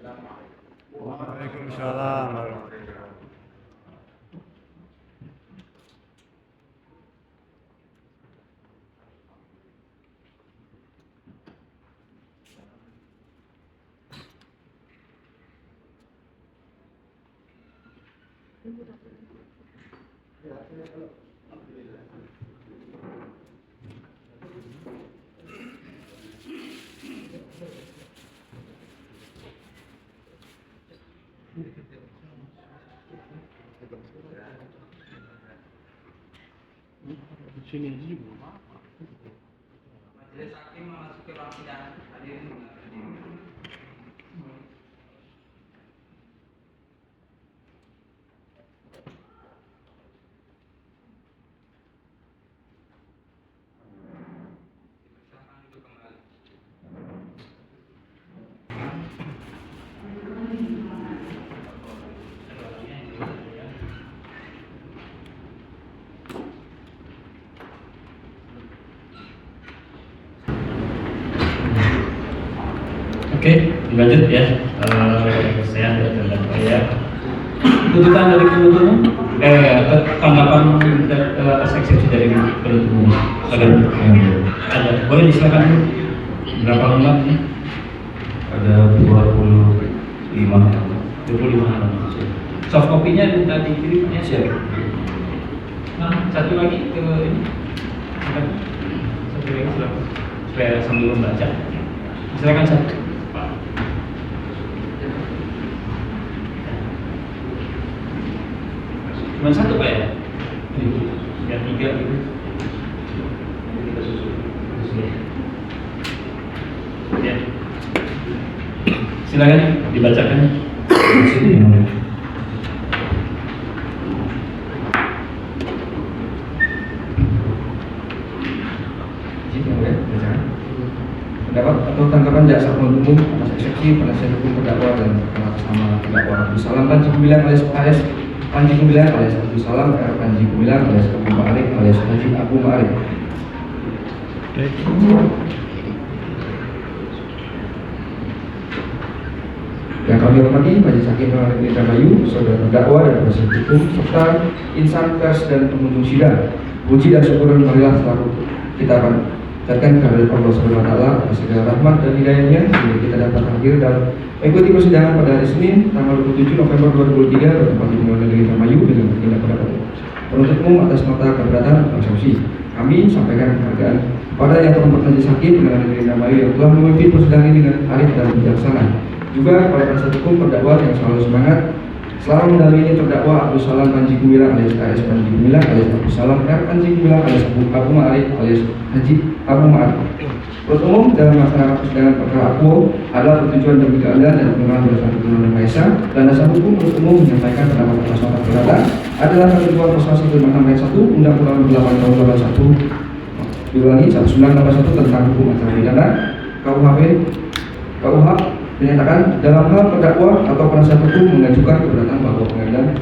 Waalaikumsalam warahmatullahi wabarakatuh. Sini aja juga apa? Majelis hakim memasuki ruang sidang. Hadirin. Silakan duduk kembali. Oke, dilanjut ya. Saya adalah saya. Tuntutan dari penuntut umum, tanggapan atas eksepsi dari penuntut umum. Ada, boleh disilakan dulu. Berapa lembar ini? Ada 25. 25 lembar. Soft copy-nya minta dikirim ya. Siap. Nah, satu lagi ke ini. Silakan. Satu lagi silakan. Supaya sambil membaca. Silakan satu. Cuma satu Pak ya? Ya tiga gitu. Kita susun. Ya. Silakan dibacakan. Sini. Pendapat atau tanggapan jaksa penuntut umum atas eksepsi penasihat hukum terdakwa dan atas nama terdakwa Abdul Salam Panji Gumilang alias AS Panji Gumilang alias Abdul Salam R Panji Gumilang alias Abu Ma'arif alias Haji Abu Ma'arif. Yang kami hormati Majelis Hakim Pengadilan Negeri Indramayu, saudara terdakwa dan penasihat hukum serta insan pers dan pengunjung sidang. Puji dan syukur marilah selalu kita akan ucapkan kehadirat Allah Subhanahu wa taala atas segala rahmat dan hidayahnya sehingga kita dapat hadir dan mengikuti persidangan pada hari Senin tanggal 27 November 2023 bertempat di Pengadilan Negeri Indramayu dengan bertindak pendapat penuntut umum atas nota keberatan eksepsi. Kami sampaikan penghargaan kepada yang terhormat Majelis Hakim Pengadilan Negeri Indramayu yang telah memimpin persidangan ini dengan arif dan bijaksana. Juga kepada penasihat hukum terdakwa yang selalu semangat selalu mendampingi terdakwa Abdul Salam Panji Gumilang alias AS Panji Gumilang alias Abdul Salam R Panji Gumilang alias Abu Ma'arif alias Haji Abu Ma'arif. Penuntut umum dalam melaksanakan persidangan perkara akuo adalah bertujuan demi keadilan dan pengembangan berdasarkan Undang-Undang Maha Esa dan dasar hukum. Penuntut umum menyampaikan pendapat atas nota keberatan adalah ketentuan pasal 156 ayat 1 Undang-Undang 8 tahun 81 diulangi 1981 tentang hukum acara pidana KUH menyatakan dalam hal terdakwa atau penasihat hukum mengajukan keberatan bahwa pengadilan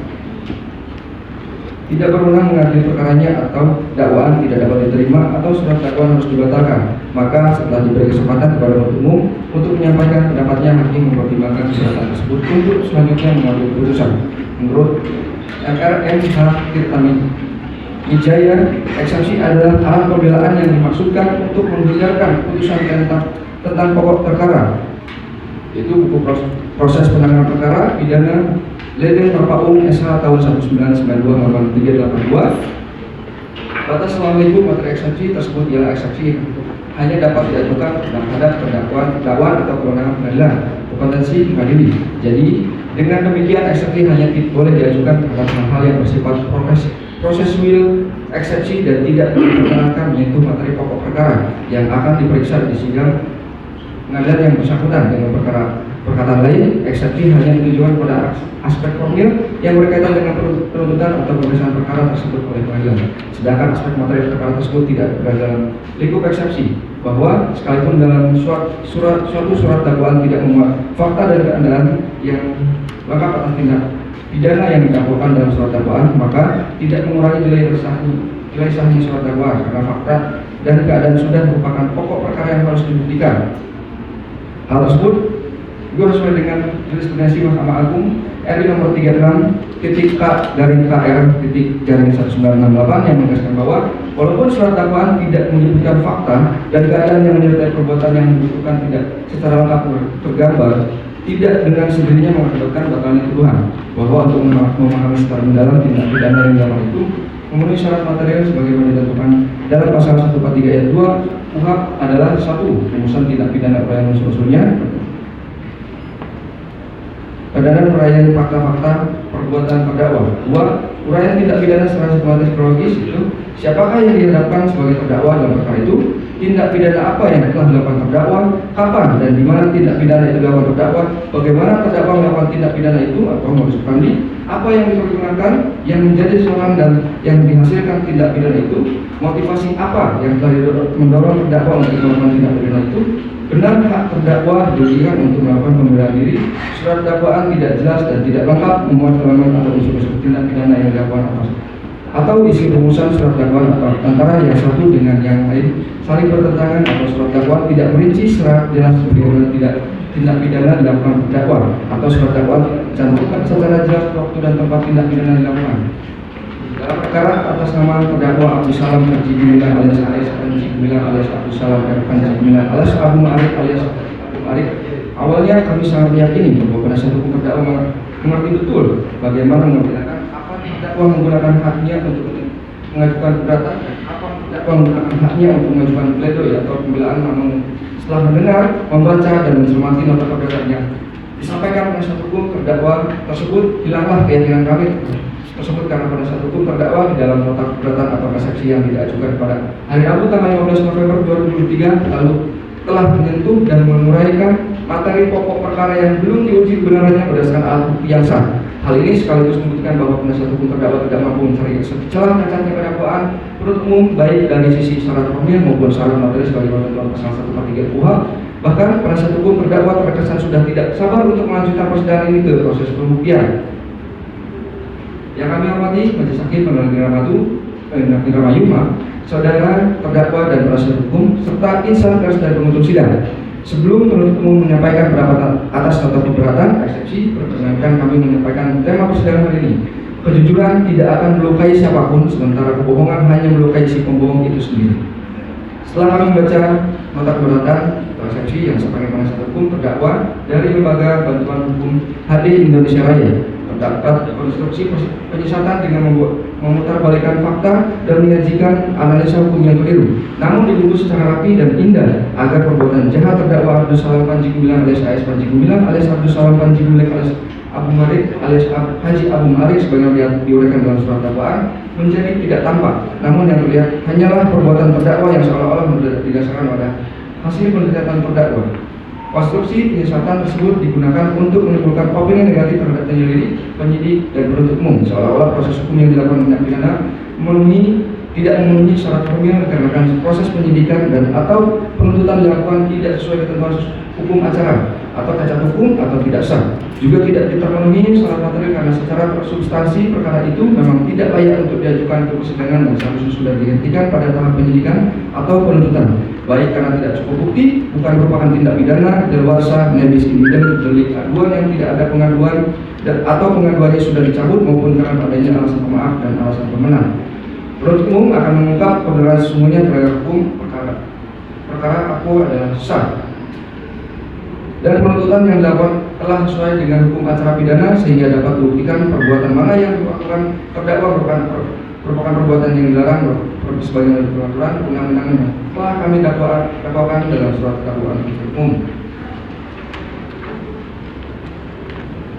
tidak berwenang mengadili perkaranya atau dakwaan tidak dapat diterima atau surat dakwaan harus dibatalkan, maka setelah diberi kesempatan kepada penuntut umum untuk menyampaikan pendapatnya, hakim mempertimbangkan keberatan tersebut untuk selanjutnya mengambil keputusan. Menurut MRM H. Tirtami Wijaya, eksepsi adalah alat pembelaan yang dimaksudkan untuk menghindarkan putusan tentang pokok perkara, yaitu buku proses penanganan perkara pidana Ledeng Perpaung SH tahun 1992-8382. Batas selama itu materi eksepsi tersebut ialah eksepsi hanya dapat diajukan terhadap dakwaan atau kewenangan pengadilan kompetensi mengadili. Jadi dengan demikian eksepsi hanya boleh diajukan terhadap hal-hal yang bersifat prosesual eksepsi dan tidak diperkenankan menyentuh materi pokok perkara yang akan diperiksa di sidang pengadilan yang bersangkutan. Dengan perkataan lain, eksepsi hanya ditujukan pada aspek formil yang berkaitan dengan penuntutan atau pemeriksaan perkara tersebut oleh pengadilan. Sedangkan aspek materi perkara tersebut tidak berada dalam lingkup eksepsi, bahwa sekalipun dalam suatu surat dakwaan tidak memuat fakta dan keadaan yang lengkap atas tindak pidana yang didakwakan dalam surat dakwaan, maka tidak mengurangi nilai sahnya surat dakwaan karena fakta dan keadaan sudah merupakan pokok perkara yang harus dibuktikan. Hal tersebut juga sesuai dengan jurisprudensi Mahkamah Agung RI nomor 36.KR.1968 yang menegaskan bahwa walaupun surat dakwaan tidak menyebutkan fakta dan keadaan yang menyertai perbuatan yang dibutuhkan tidak secara lengkap tergambar, tidak dengan sendirinya mengakibatkan batalnya tuduhan bahwa untuk memahami secara mendalam tindak pidana yang dilakukan itu memenuhi syarat material sebagaimana ditentukan dalam pasal 143 ayat 2 KUHP adalah 1. Rumusan tindak pidana uraian unsur-unsurnya, dan uraian fakta-fakta perbuatan terdakwa. 2. Uraian tindak pidana secara sistematis kronologis, itu siapakah yang dihadapkan sebagai terdakwa dalam perkara itu, tindak pidana apa yang telah dilakukan terdakwa, kapan dan di mana tindak pidana itu dilakukan terdakwa, bagaimana terdakwa melakukan tindak pidana itu atau modus operandi, apa yang dipergunakan yang menjadi sasaran dan yang dihasilkan tindak pidana itu, motivasi apa yang telah mendorong terdakwa untuk melakukan tindak pidana itu, benar hak terdakwa dirugikan untuk melakukan pembelaan diri, surat dakwaan tidak jelas dan tidak lengkap memuat elemen atau unsur-unsur tindak pidana yang dilakukan atau isi rumusan surat dakwaan atau antara yang satu dengan yang lain saling bertentangan atau surat dakwaan tidak merinci secara jelas bagaimana tindak pidana dilakukan terdakwa atau surat dakwaan cantumkan secara jelas waktu dan tempat tindak pidana dilakukan. Dalam perkara atas nama terdakwa Abdul Salam Panji Gumilang alias AS Panji Gumilang alias Abdul Salam Panji Gumilang alias Abu Ma'arif alias Abu Ma'arif, awalnya kami sangat meyakini bahwa penasihat hukum terdakwa mengerti betul bagaimana membedakan apa terdakwa menggunakan haknya untuk mengajukan keberatan dan apa terdakwa menggunakan haknya untuk mengajukan pledoi atau pembelaan. Namun setelah mendengar, membaca dan mencermati nota keberatan yang disampaikan penasihat hukum terdakwa tersebut, hilanglah keyakinan kami tersebut karena penasihat hukum terdakwa di dalam nota keberatan atau eksepsi yang diajukan pada hari Rabu tanggal 15 November 2023 lalu telah menyentuh dan menguraikan materi pokok perkara yang belum diuji kebenarannya berdasarkan alat bukti yang sah. Hal ini sekaligus membuktikan bahwa penasihat hukum terdakwa tidak mampu mencari celah cacatnya dakwaan penuntut umum baik dari sisi syarat formil maupun syarat materi sebagaimana dalam pasal 143 KUHP. Bahkan penasihat hukum terdakwa terkesan sudah tidak sabar untuk melanjutkan persidangan ini ke proses pembuktian. Yang kami hormati Majelis Hakim Pengadilan Mayuma, saudara terdakwa dan penasihat hukum serta insan pers dan penuntut sidang. Sebelum penuntut umum menyampaikan pendapat atas nota keberatan eksepsi, perkenankan kami menyampaikan tema persidangan hari ini. Kejujuran tidak akan melukai siapapun, sementara kebohongan hanya melukai si pembohong itu sendiri. Setelah kami membaca nota keberatan atau eksepsi yang disampaikan penasihat hukum terdakwa dari Lembaga Bantuan Hukum HD Indonesia Raya, terdapat konstruksi penyesatan dengan memutarbalikkan fakta dan menyajikan analisa hukum yang keliru, namun dibungkus secara rapi dan indah agar perbuatan jahat terdakwa Abdul Salam Panji Gumilang alias AS Panji Gumilang alias Abdul Salam Panji Gumilang alias Abu Ma'arif alias Haji Abu Ma'arif sebagaimana diuraikan dalam surat dakwaan menjadi tidak tampak, namun yang terlihat hanyalah perbuatan terdakwa yang seolah-olah didasarkan pada hasil penelitian terdakwa. Konstruksi penyesatan tersebut digunakan untuk menimbulkan opini negatif terhadap penyelidik, penyidik, dan penuntut umum, seolah-olah proses hukum yang dilakukan tindak pidana tidak memenuhi syarat formil dikarenakan proses penyidikan dan atau penuntutan dilakukan tidak sesuai ketentuan hukum acara atau cacat hukum atau tidak sah. Juga tidak terpenuhi syarat materi karena secara substansi perkara itu memang tidak layak untuk diajukan ke persidangan dan seharusnya sudah dihentikan pada tahap penyidikan atau penuntutan, baik karena tidak cukup bukti, bukan merupakan tindak pidana daluarsa nebis in idem, delik aduan yang tidak ada pengaduan atau pengaduannya sudah dicabut, maupun karena adanya alasan pemaaf dan alasan pemenang. Penuntut umum akan mengungkap kebenaran sesungguhnya terhadap hukum perkara aku adalah sah dan penuntutan yang dilakukan telah sesuai dengan hukum acara pidana sehingga dapat dibuktikan perbuatan mana yang dilakukan terdakwa merupakan perbuatan yang dilarang sebagaimana peraturan undang-undang yang telah kami dakwakan dalam surat dakwaan umum.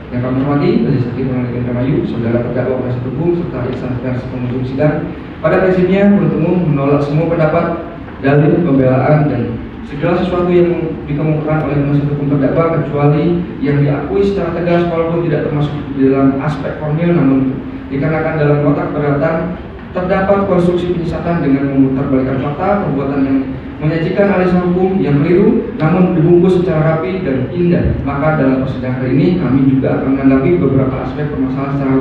Yang kami hormati Majelis Hakim Pengadilan Kamayu, saudara terdakwa penasihat hukum serta insan pers pengunjung sidang, pada prinsipnya penuntut umum menolak semua pendapat, dalil, pembelaan dan segala sesuatu yang dikemukakan oleh penasihat hukum terdakwa kecuali yang diakui secara tegas walaupun tidak termasuk di dalam aspek formil, namun dikarenakan dalam nota keberatan terdapat konstruksi penyesatan dengan memutarbalikkan fakta, perbuatan yang menyajikan analisa hukum yang keliru namun dibungkus secara rapi dan indah. Maka dalam persidangan hari ini kami juga akan menanggapi beberapa aspek permasalahan secara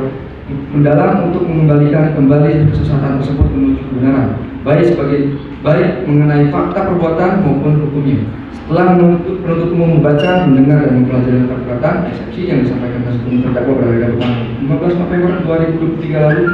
mendalam untuk mengembalikan kembali kesesatan tersebut menuju kebenaran, baik sebagai baik mengenai fakta perbuatan maupun hukumnya. Setelah penuntut umum membaca, mendengar dan mempelajari perbuatan eksepsi yang disampaikan penasihat hukum terdakwa pada tanggal 15 November 2023 lalu,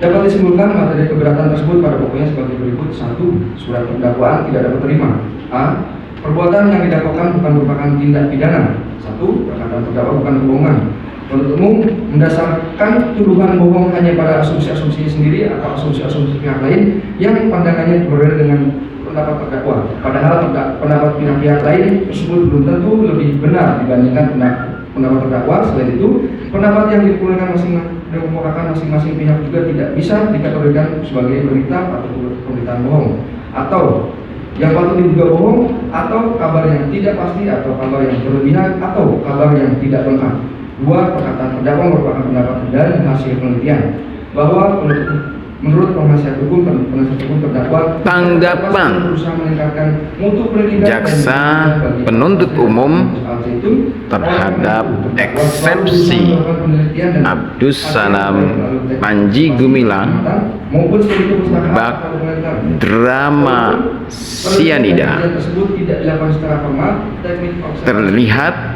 dapat disimpulkan materi keberatan tersebut pada pokoknya sebagai berikut. 1. Surat dakwaan tidak dapat terima. A. Perbuatan yang didakwakan bukan merupakan tindak pidana. 1. Perkataan terdakwa bukan kebohongan. Penuntut umum mendasarkan tuduhan bohong hanya pada asumsi-asumsi sendiri atau asumsi-asumsi pihak lain yang pandangannya berbeda dengan pendapat terdakwa. Padahal pendapat pihak lain tersebut belum tentu lebih benar dibandingkan pendapat terdakwa. Selain itu, pendapat yang dikemukakan masing-masing pihak juga tidak bisa dikategorikan sebagai berita atau pemberitaan bohong, atau yang patut diduga bohong, atau kabar yang tidak pasti, atau kabar yang berlebihan, atau kabar yang tidak lengkap. 2. Perkataan terdakwa merupakan pendapat dan hasil penelitian bahwa menurut penasihat hukum terdakwa tanggapan berusaha meningkatkan mutu pendidikan jaksa penuntut umum terhadap eksepsi Abdus Salam Panji Gumilang bab drama sianida terlihat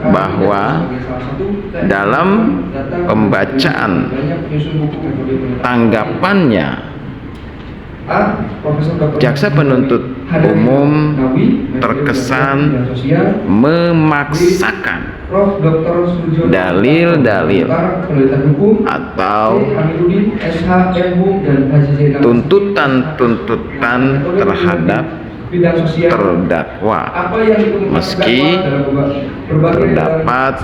bahwa dalam pembacaan tanggapannya jaksa penuntut umum terkesan memaksakan dalil-dalil atau tuntutan-tuntutan terhadap terdakwa, meski terdapat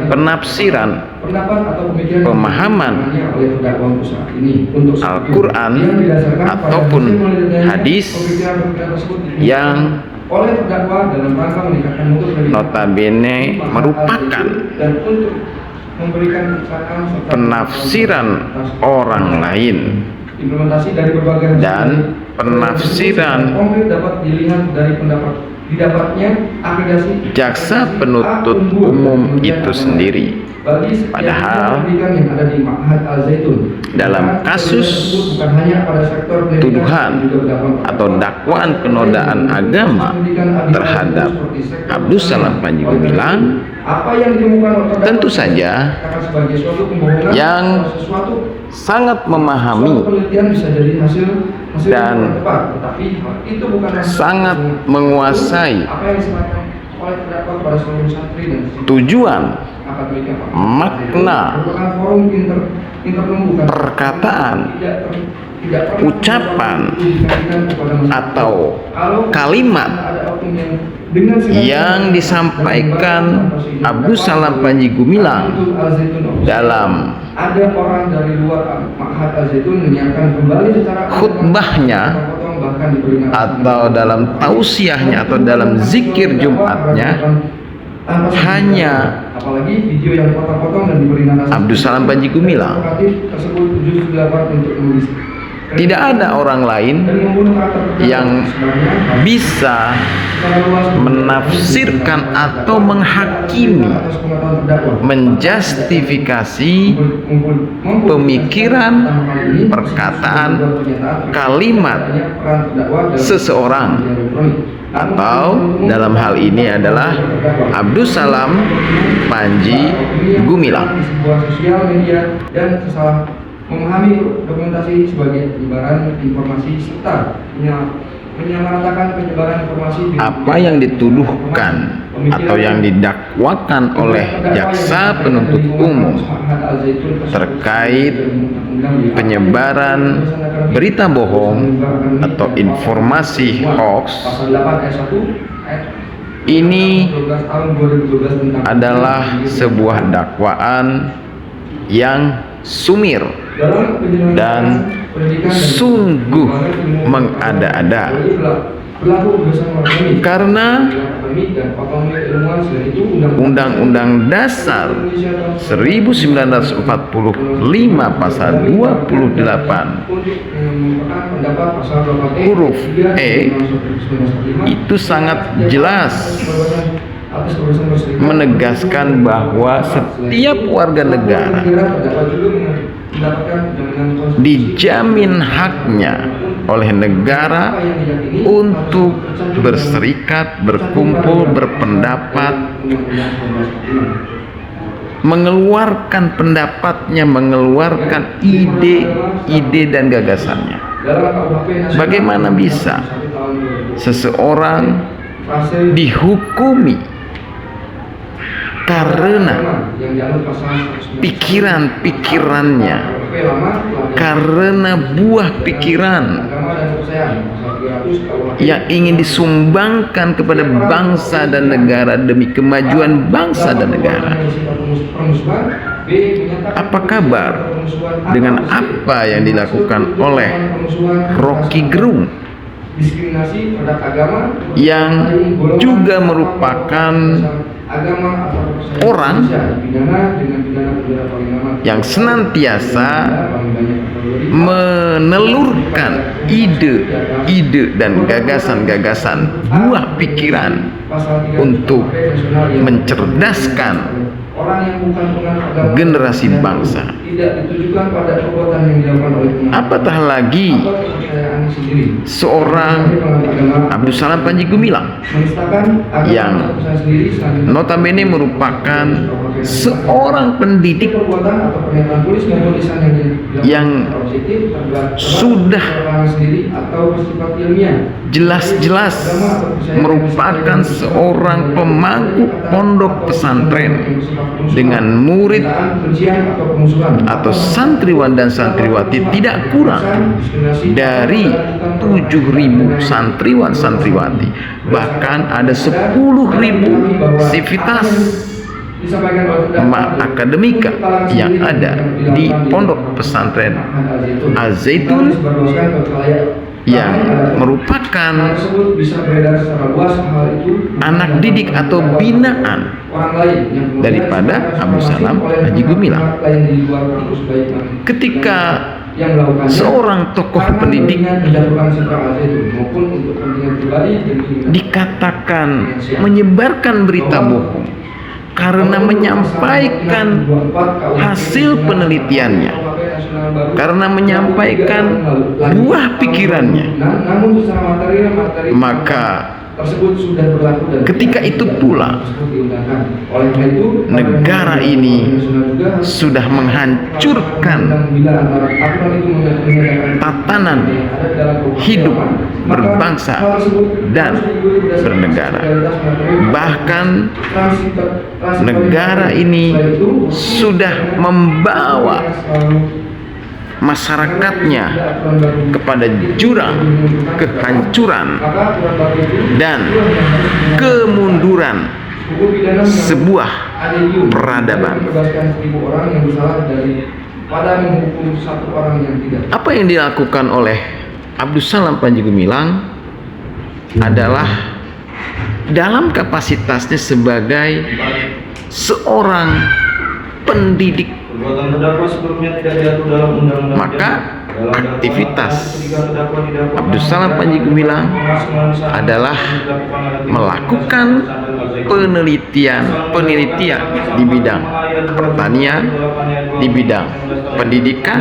penafsiran pemahaman Al-Quran ataupun hadis yang notabene merupakan penafsiran orang lain, dan penafsiran jaksa penuntut umum itu sendiri. Padahal dalam kasus tuduhan atau dakwaan penodaan agama terhadap Abdus Salam Panji Gumilang, tentu saja yang sangat memahami dan sangat menguasai tujuan, makna, perkataan, ucapan, atau kalimat yang disampaikan Abdus Salam Panji Gumilang dalam khutbahnya atau dalam tausiahnya atau dalam zikir Jumatnya, hanya Abdus Salam Panji Gumilang. Tidak ada orang lain yang bisa menafsirkan atau menghakimi, menjustifikasi pemikiran, perkataan, kalimat seseorang, atau dalam hal ini adalah Abdus Salam Panji Gumilang. Memahami dokumentasi sebagai penyebaran informasi serta menyamaratakan penyebaran informasi. Apa yang dituduhkan atau yang didakwakan oleh jaksa penuntut umum terkait penyebaran berita bohong atau informasi hoax ini adalah sebuah dakwaan yang sumir dan sungguh mengada-ada, karena Undang-Undang Dasar 1945 pasal 28 huruf E itu sangat jelas menegaskan bahwa setiap warga negara mendapatkan jaminan konstitusi dijamin haknya oleh negara untuk berserikat, berkumpul, berpendapat, mengeluarkan pendapatnya, mengeluarkan ide dan gagasannya. Bagaimana bisa seseorang dihukumi karena pikiran-pikirannya, karena buah pikiran yang ingin disumbangkan kepada bangsa dan negara demi kemajuan bangsa dan negara? Apa kabar dengan apa yang dilakukan oleh Rocky Gerung yang juga merupakan orang yang senantiasa menelurkan ide dan gagasan-gagasan buah pikiran untuk mencerdaskan generasi bangsa. Apatah lagi seorang Abdus Salam Panji Gumilang yang notabene merupakan seorang pendidik yang sudah jelas-jelas merupakan seorang pemangku pondok pesantren dengan murid atau santriwan dan santriwati tidak kurang dari 7.000 santriwan santriwati, bahkan ada 10.000 sivitas akademika yang ada di pondok pesantren Az-Zaitun yang merupakan anak didik atau binaan daripada Abdus Salam Panji Gumilang. Ketika seorang tokoh pendidik dikatakan menyebarkan berita bohong karena menyampaikan hasil penelitiannya, karena menyampaikan buah pikirannya, maka ketika itu pula negara ini sudah menghancurkan tatanan hidup berbangsa dan bernegara. Bahkan negara ini sudah membawa masyarakatnya kepada jurang kehancuran dan kemunduran sebuah peradaban. Apa yang dilakukan oleh Abdus Salam Panji Gumilang adalah dalam kapasitasnya sebagai seorang pendidik, maka aktivitas Abdus Salam Panji Gumilang adalah melakukan penelitian di bidang pertanian, di bidang pendidikan,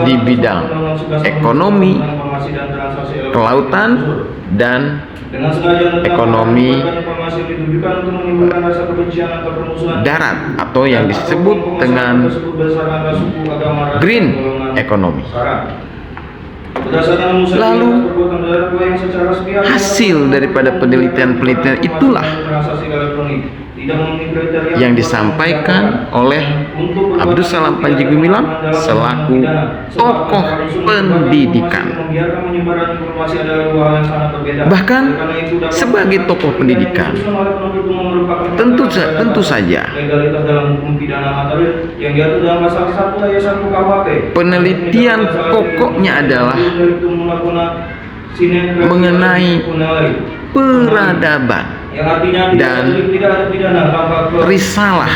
di bidang ekonomi, kelautan, dan ekonomi darat atau yang disebut dengan green economy. Lalu hasil daripada penelitian-penelitian itulah yang disampaikan oleh Abdus Salam Panji Gumilang selaku tokoh pendidikan. Bahkan sebagai tokoh pendidikan, tentu saja penelitian pokoknya adalah mengenai peradaban dan risalah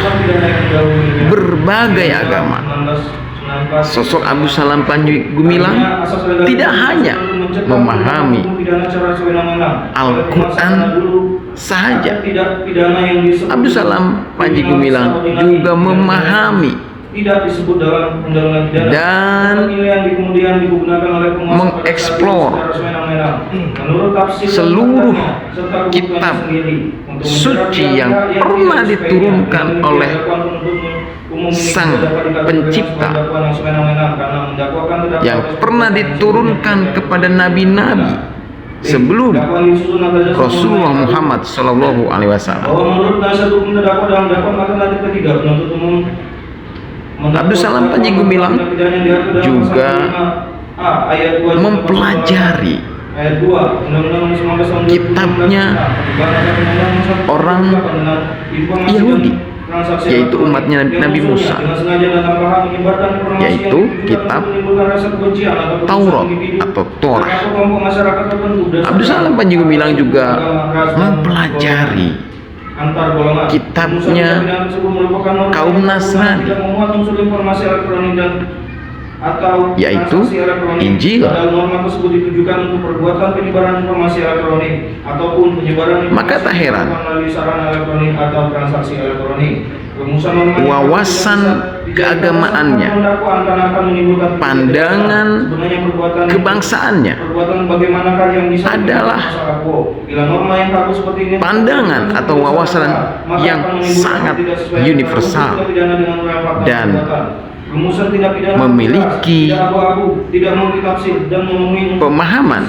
berbagai agama. Sosok Abdus Salam Panji Gumilang tidak hanya memahami Al-Quran sahaja. Abdus Salam Panji Gumilang juga memahami tidak disebut dalam undang-undang pidana. Dan Yang kemudian digunakan oleh penguasa mengeksplor menurut tafsir seluruh serta kitab sendiri, untuk suci menjerat yang yang pernah tidak diturunkan sesuai oleh dengan penuntut umum ini Sang tidak dapat dikatakan Pencipta, sebagai dakwaan yang semena-mena, karena mendakwakan terdakwa yang oleh pernah perbuatan diturunkan yang kepada nabi-nabi sebelum dakwaan disusun atas dasar Rasulullah umum Muhammad Sallallahu Alaihi Wasallam. bahwa menurut nasihat hukum terdakwa dalam dakwaan alternatif ketiga, penuntut umum Abdus Salam Panji Gumilang juga mempelajari kitabnya orang Yahudi, yaitu umatnya Nabi Musa, yaitu kitab Taurat atau Torah. Abdus Salam Panji Gumilang juga mempelajari kitabnya kaum Nasrani, yaitu Injil. Maka tak heran wawasan keagamaannya, pandangan kebangsaannya adalah pandangan atau wawasan yang sangat universal dan memiliki pemahaman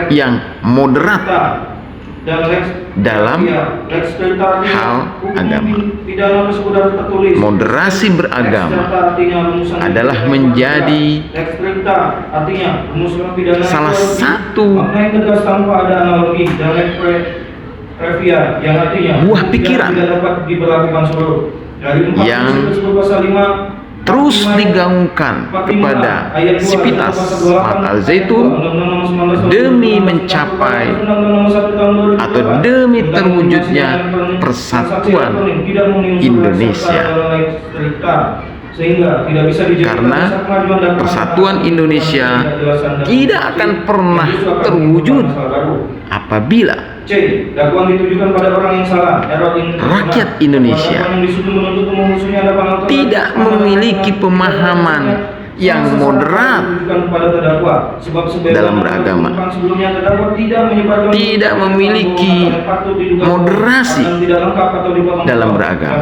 yang moderat dalam hal agama. Moderasi beragama adalah menjadi salah satu buah pikiran yang terus digaungkan kepada Sivitas Mahat Al-Zaitun demi mencapai atau demi terwujudnya persatuan Indonesia. Karena persatuan Indonesia tidak akan pernah terwujud apabila rakyat Indonesia tidak memiliki pemahaman yang moderat dalam beragama, tidak memiliki moderasi dalam beragama.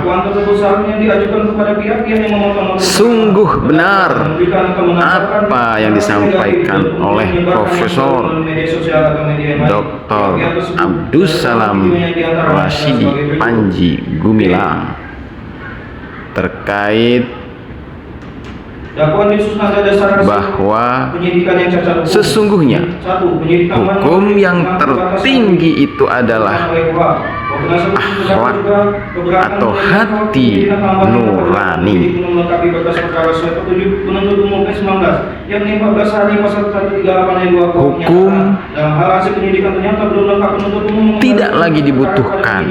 Sungguh benar apa yang disampaikan oleh Profesor Dr. Abdus Salam Rashidi Panji Gumilang terkait bahwa sesungguhnya hukum yang tertinggi itu adalah akhlak atau hati nurani. Hukum tidak lagi dibutuhkan.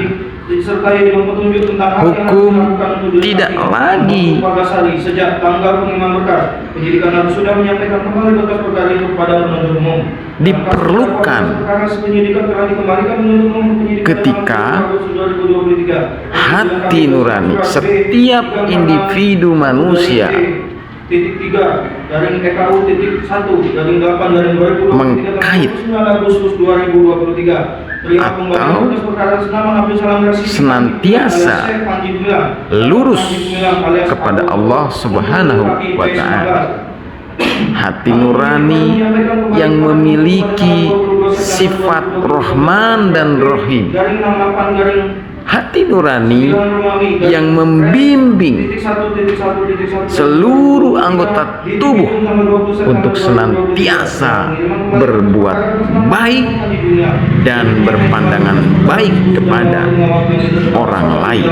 Hukum tidak lagi diperlukan ketika hati nurani setiap individu manusia mengkait atau senantiasa lurus kepada Allah Subhanahu wa Ta'ala. Hati nurani yang memiliki sifat Rahman dan Rahim. Hati nurani yang membimbing seluruh anggota tubuh untuk senantiasa berbuat baik dan berpandangan baik kepada orang lain.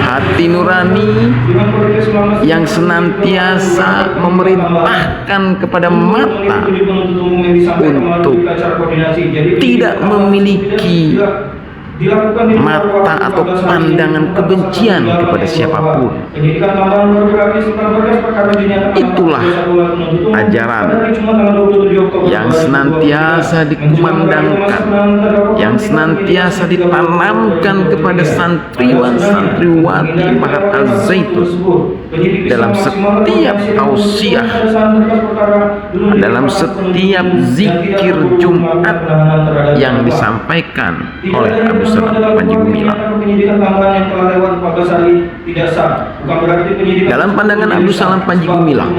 Hati nurani yang senantiasa memerintahkan kepada mata untuk tidak memiliki mata atau pandangan kebencian kepada siapapun. Itulah ajaran yang senantiasa dikumandangkan, yang senantiasa ditanamkan kepada santriwan-santriwati Mahat Al-Zaitun dalam setiap tausiah, dalam setiap zikir Jumat yang disampaikan oleh Abdus Salam Panji Gumilang. Dalam pandangan Abdus Salam Panji Gumilang,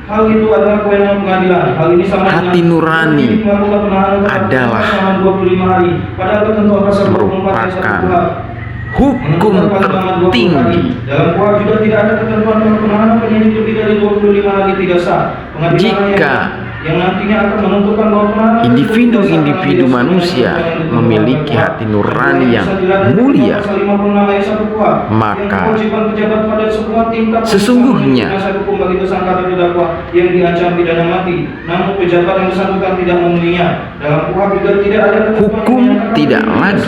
hal itu adalah kewenangan pengadilan. Hal ini sama hati nurani adalah merupakan hukum tertinggi. Dalam kuhap juga tidak ada ketentuan penahanan penyidik lebih dari 25 hari tidak sah. Jika yang nantinya akan menentukan bahwa penahanan individu manusia memiliki hati nurani yang mulia, maka sesungguhnya yang diancam pidana mati, namun pejabat yang bersangkutan tidak memenuhinya. Dalam kuhap juga tidak ada hukum tidak lagi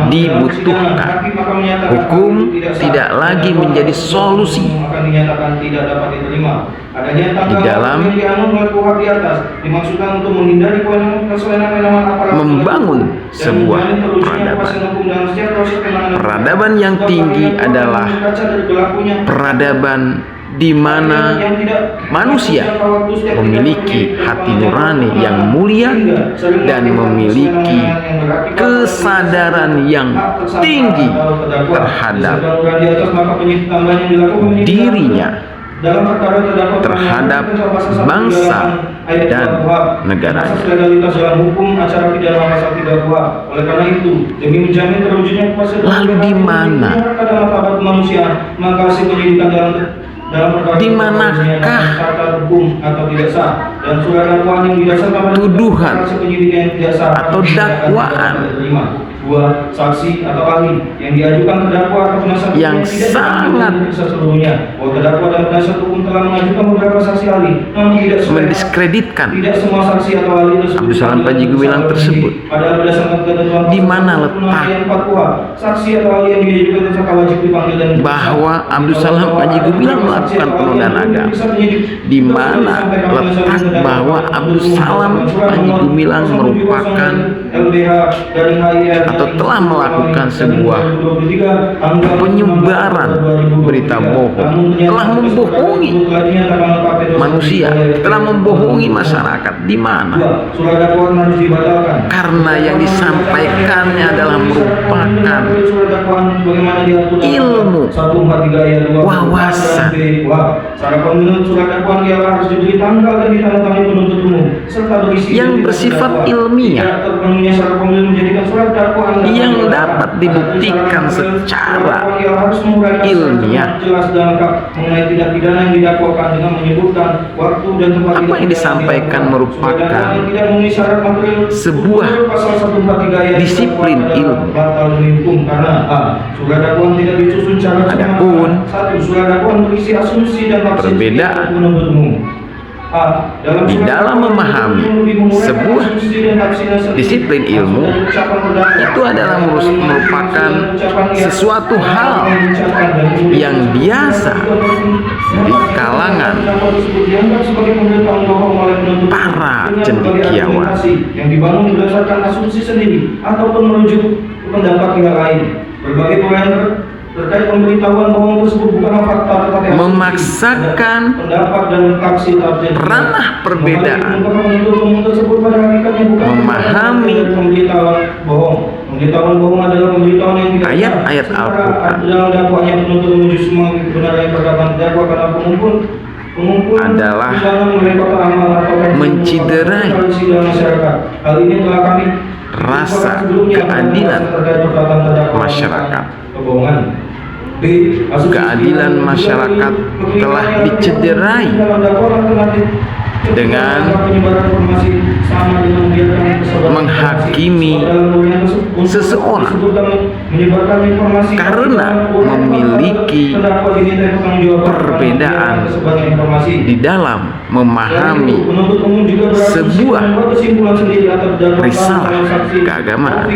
dibutuhkan. Hukum tidak lagi menjadi solusi di dalam membangun sebuah peradaban. Peradaban yang tinggi adalah peradaban di mana manusia memiliki hati nurani yang mulia dan memiliki kesadaran yang tinggi terhadap dirinya, terhadap bangsa dan negaranya. Lalu di mana? Di manakah tuduhan atau dakwaan saksi atau ahli yang diajukan terdakwa atau penasihat yang sangat bahwa terdakwa dan penasihat hukum telah mengajukan beberapa saksi ahli, namun tidak mendiskreditkan semua saksi atau ahli tersebut Abdus Salam Panji Gumilang tersebut. Padahal berdasarkan ketentuan Di mana letak saksi atau ahli yang diajukan tersangka wajib dipanggil dan bahwa Abdus Salam Panji Gumilang melakukan penodaan agama? Di mana letak bahwa Abdus Salam Panji Gumilang merupakan atau telah melakukan sebuah penyebaran berita bohong, telah membohongi manusia, telah membohongi masyarakat? Di mana? Karena yang disampaikannya adalah merupakan ilmu, wawasan yang bersifat ilmiah, yang dapat dibuktikan secara ilmiah. Apa yang disampaikan merupakan sebuah disiplin ilmu. Adapun perbedaan di dalam memahami sebuah disiplin ilmu itu adalah merupakan sesuatu hal yang biasa di kalangan para cendekiawan yang dibangun berdasarkan asumsi sendiri ataupun merujuk ke pendapat pihak lain. Berbagai poin terkait pemberitahuan bohong tersebut bukanlah fakta, tetapi memaksakan ranah perbedaan, memahami pemberitahuan bohong adalah pemberitahuan yang tidak ayat-ayat Al-Quran dalam dakwahnya penuntut menuju semua kebenaran perkataan dakwa karena pengumpul adalah menciderai hal ini telah kami rasa keadilan masyarakat. Keadilan masyarakat telah dicederai dengan menghakimi seseorang karena memiliki perbedaan di dalam memahami sebuah risalah keagamaan.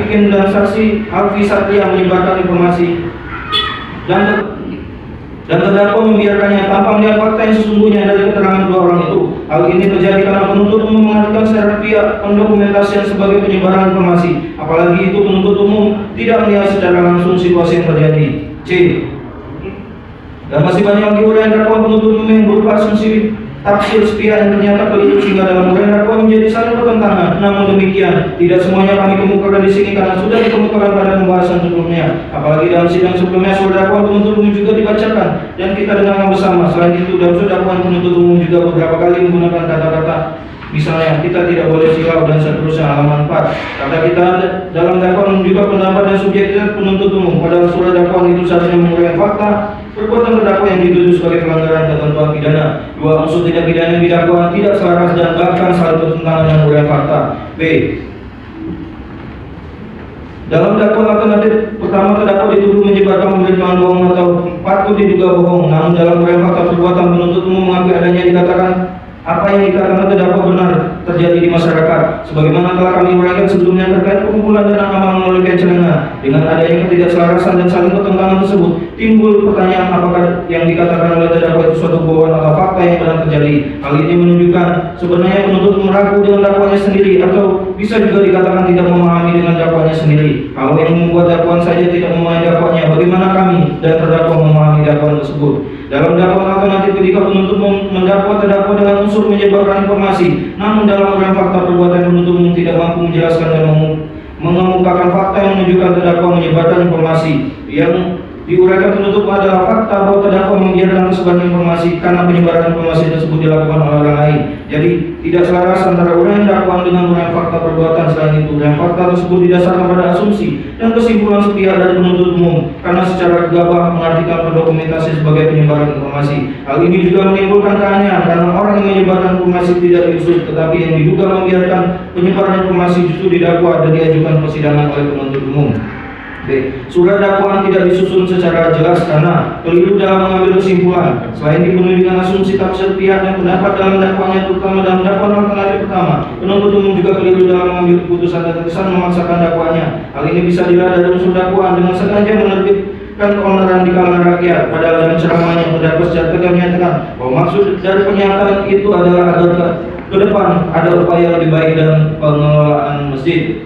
dan terdakwa membiarkannya tanpa melihat fakta yang sesungguhnya dari keterangan dua orang itu. Hal ini terjadi karena penuntut umum mengartikan secara pihak pendokumentasian sebagai penyebaran informasi, apalagi itu penuntut umum tidak melihat secara langsung situasi yang terjadi. C. Dan masih banyak lagi uraian dakwaan penuntut umum yang berupa asumsi tafsir sepihak yang ternyata keliru sehingga dalam uraian dakwaan menjadi saling bertentangan. Namun demikian, tidak semuanya kami kemukakan di sini karena sudah dikemukakan pada pembahasan sebelumnya. Apalagi dalam sidang sebelumnya surat dakwaan penuntut umum juga dibacakan dan kita dengarkan bersama. Selain itu, dalam surat dakwaan penuntut umum juga beberapa kali menggunakan kata-kata, misalnya kita tidak boleh silau dan seterusnya, halaman 4. Kata kita dalam dakwaan juga pendapat dan subjektivitas penuntut umum. Padahal surat dakwaan itu seharusnya menguraikan fakta perbuatan terdakwa yang dituduh sebagai pelanggaran ketentuan pidana. Dua unsur tindak pidana yang didakwa tidak selaras dan bahkan saling bertentangan dengan uraian fakta. B. Dalam dakwaan alternatif pertama, terdakwa dituduh menyebarkan pemberitaan bohong atau patut diduga bohong. Namun dalam uraian fakta perbuatan penuntut umum mengakui adanya dikatakan apa yang dikatakan terdakwa benar terjadi di masyarakat. Sebagaimana telah kami uraikan sebelumnya terkait pengumpulan dana amal melalui pencelengan. Dengan adanya ketidakselarasan dan saling bertentangan tersebut, timbul pertanyaan apakah yang dikatakan oleh terdakwa itu suatu bohongan atau fakta yang benar terjadi. Hal ini menunjukkan sebenarnya penuntut meragu dengan dakwanya sendiri atau bisa juga dikatakan tidak memahami dengan dakwanya sendiri. Kalau yang membuat dakwaan saja tidak memahami dakwanya, bagaimana kami dan terdakwa memahami dakwaan tersebut? Dalam dakwaan alternatif ketika penuntut mendakwa terdakwa dengan unsur menyebarkan informasi, namun dalam uraian fakta perbuatan penuntut umum tidak mampu menjelaskan dan mengemukakan fakta yang menunjukkan terdakwa menyebarkan informasi. Yang diuraikan penuntut adalah fakta bahwa terdakwa membiarkan sebagian informasi karena penyebaran informasi tersebut dilakukan oleh orang lain. Jadi tidak selaras antara uraian dakwaan dengan uraian fakta perbuatan. Selain itu, uraian fakta tersebut didasarkan pada asumsi dan kesimpulan sepihak dari penuntut umum karena secara gegabah mengartikan pendokumentasi sebagai penyebaran informasi. Hal ini juga menimbulkan keanehan karena orang yang menyebarkan informasi tidak diusut, tetapi yang diduga membiarkan penyebaran informasi justru didakwa dan diajukan persidangan oleh penuntut umum. B. Surat dakwaan tidak disusun secara jelas karena keliru dalam mengambil kesimpulan. Selain dipenuhi dengan asumsi tafsir pihak dan pendapat dalam dakwaannya, terutama dalam dakwaan alternatif pertama, penuntut umum juga keliru dalam mengambil keputusan dan terkesan memaksakan dakwaannya. Hal ini bisa dilihat dari unsur dakwaan dengan sengaja menerbitkan keonaran di kalangan rakyat. Padahal dalam ceramahnya terdakwa secara tegas menyatakan bahwa maksud dari pernyataan itu adalah agar ke depan ada upaya lebih baik dalam pengelolaan masjid.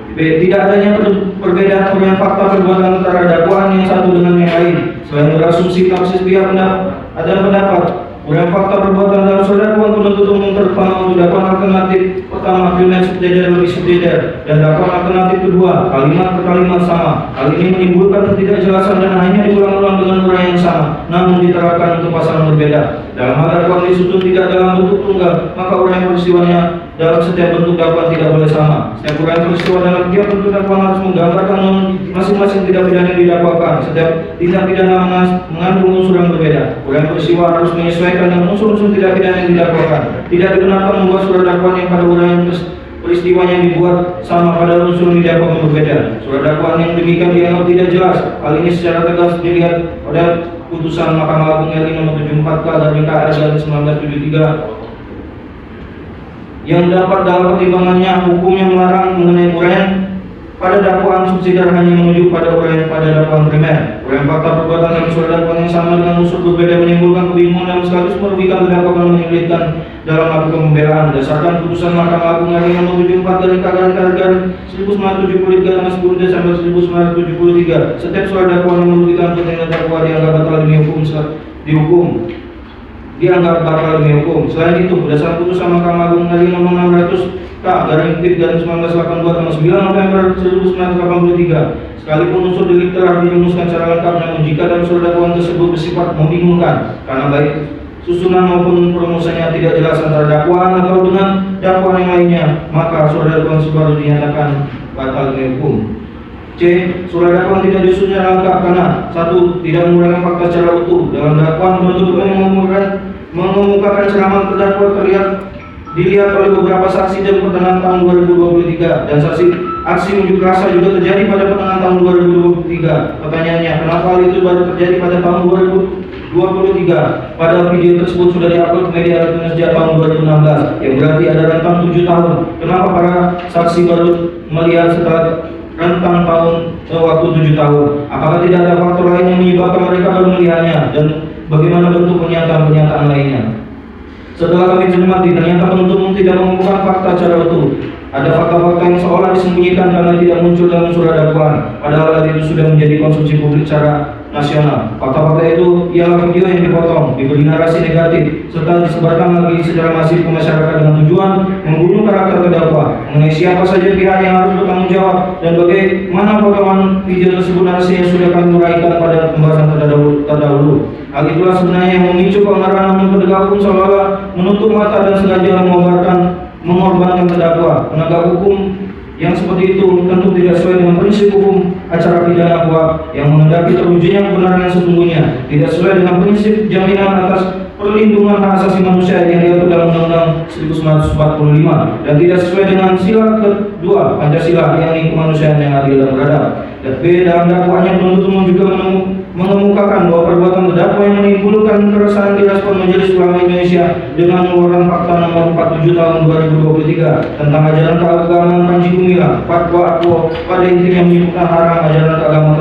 B. Tidak adanya perbedaan uraian fakta perbuatan antara dakwaan yang satu dengan yang lain. Selain berasumsi tafsir pihak ada pendapat uraian fakta perbuatan dalam surat dakwaan penuntut umum terutama untuk dakwaan alternatif pertama kalimat sejajar lebih sejajar dan dakwaan alternatif kedua kalimat per kalimat sama. Hal ini menimbulkan ketidakjelasan dan hanya diulang-ulang dengan uraian yang sama, namun diterapkan untuk pasal yang berbeda. Dalam hal dakwaan disusun tidak dalam bentuk tunggal, maka uraian peristiwanya dalam setiap bentuk dakwaan tidak boleh sama. Setiap uraian peristiwa dalam tiap bentuk dakwaan harus menggambarkan masing-masing tindak pidana yang didakwakan. Setiap tindak pidana mengandung unsur yang berbeda. Uraian peristiwa harus menyesuaikan dengan unsur-unsur tindak pidana yang didakwakan. Tidak dibenarkan membuat surat dakwaan yang pada uraian peristiwanya dibuat sama pada unsur yang didakwa yang berbeda. Surat dakwaan yang demikian dianggap tidak jelas. Hal ini secara tegas dilihat pada putusan Mahkamah Agung RI nomor 74/KR/1973 yang dapat dalam pertimbangannya hukumnya melarang mengenai uraian pada dakwaan subsidiar hanya menuju pada uraian pada dakwaan primer. Uraian fakta perbuatan dalam surat dakwaan yang sama dengan unsur berbeda menimbulkan kebingungan dan sekaligus merugikan terdakwa dan menyulitkan dalam melakukan pembelaan. Berdasarkan putusan Mahkamah Agung RI nomor 74/KR/1973 tanggal 10 Desember 1973, setiap surat dakwaan yang merugikan kepentingan terdakwa dianggap batal demi dianggap batal demi hukum. Selain itu, berdasarkan putusan Mahkamah Agung RI nomor 600/K/1982 tanggal 9 November 1983, sekalipun unsur delik telah dirumuskan secara lengkap, namun jika dalam surat dakwaan tersebut bersifat membingungkan karena baik susunan maupun perumusannya tidak jelas antara dakwaan atau dengan dakwaan yang lainnya, maka surat dakwaan baru dinyatakan batal demi hukum. C. Surat dakwaan tidak disusun secara lengkap karena 1. Tidak menguraikan fakta secara utuh. Dalam dakwaan penuntut mengemukakan ceramah terdakwa dilihat oleh beberapa saksi dan pertengahan tahun 2023 dan aksi unjuk rasa juga terjadi pada pertengahan tahun 2023. Pertanyaannya, kenapa hal itu baru terjadi pada tahun 2023? Padahal video tersebut sudah diupload ke media elektronik sejak tahun 2016, yang berarti ada rentang 7 tahun. Kenapa para saksi baru melihat setelah rentang waktu 7 tahun? Apakah tidak ada faktor lain yang menyebabkan mereka baru melihatnya? Dan bagaimana bentuk pernyataan-pernyataan lainnya. Setelah kami cermati, ternyata penuntut umum tidak mengumpulkan fakta secara utuh. Ada fakta-fakta yang seolah disembunyikan karena tidak muncul dalam surat dakwaan, padahal hal itu sudah menjadi konsumsi publik secara nasional. Fakta-fakta itu ialah video yang dipotong, diberi narasi negatif, serta disebarkan lagi secara masif ke masyarakat dengan tujuan membunuh karakter terdakwa mengenai siapa saja pihak yang harus bertanggung jawab dan bagaimana potongan video tersebut narasi yang sudah kami uraikan pada pembahasan terdahulu. Hal itulah sebenarnya yang memicu keonaran namun penegak hukum seolah menutup mata dan sengaja mengorbankan terdakwa. Penegak hukum yang seperti itu tentu tidak sesuai dengan prinsip hukum acara pidana yang menghendaki terwujudnya kebenaran yang sesungguhnya, tidak sesuai dengan prinsip jaminan atas perlindungan hak asasi manusia yang diatur dalam Undang-Undang 1945 dan tidak sesuai dengan sila kedua Pancasila yakni kemanusiaan yang adil dan beradab. Dan B, dalam dakwaannya penuntut umum juga mengemukakan bahwa perbuatan terdakwa yang menimbulkan keresahan direspon Majelis Ulama Indonesia dengan mengeluarkan Fakta Nomor 47 Tahun 2023 tentang ajaran keagamaan Panji Gumilang. Fatwa Akwo pada intinya menyebutkan haram ajaran keagamaan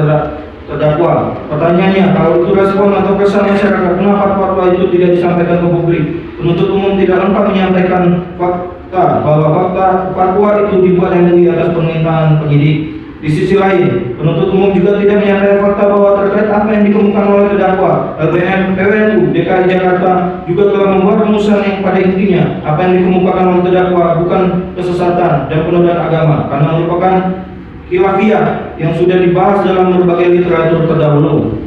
terdakwa. Pertanyaannya, kalau itu respon atau kesan masyarakat, kenapa fatwa itu tidak disampaikan ke publik? Penuntut umum tidak lengkap menyampaikan fakta bahwa fatwa itu dibuat MUI atas permintaan penyidik. Di sisi lain, penuntut umum juga tidak menyampaikan fakta bahwa terkait apa yang dikemukakan oleh terdakwa, LBM PWNU DKI Jakarta juga telah membuat rumusan yang pada intinya apa yang dikemukakan oleh terdakwa bukan kesesatan dan penodaan agama, karena merupakan khilafiyah yang sudah dibahas dalam berbagai literatur terdahulu.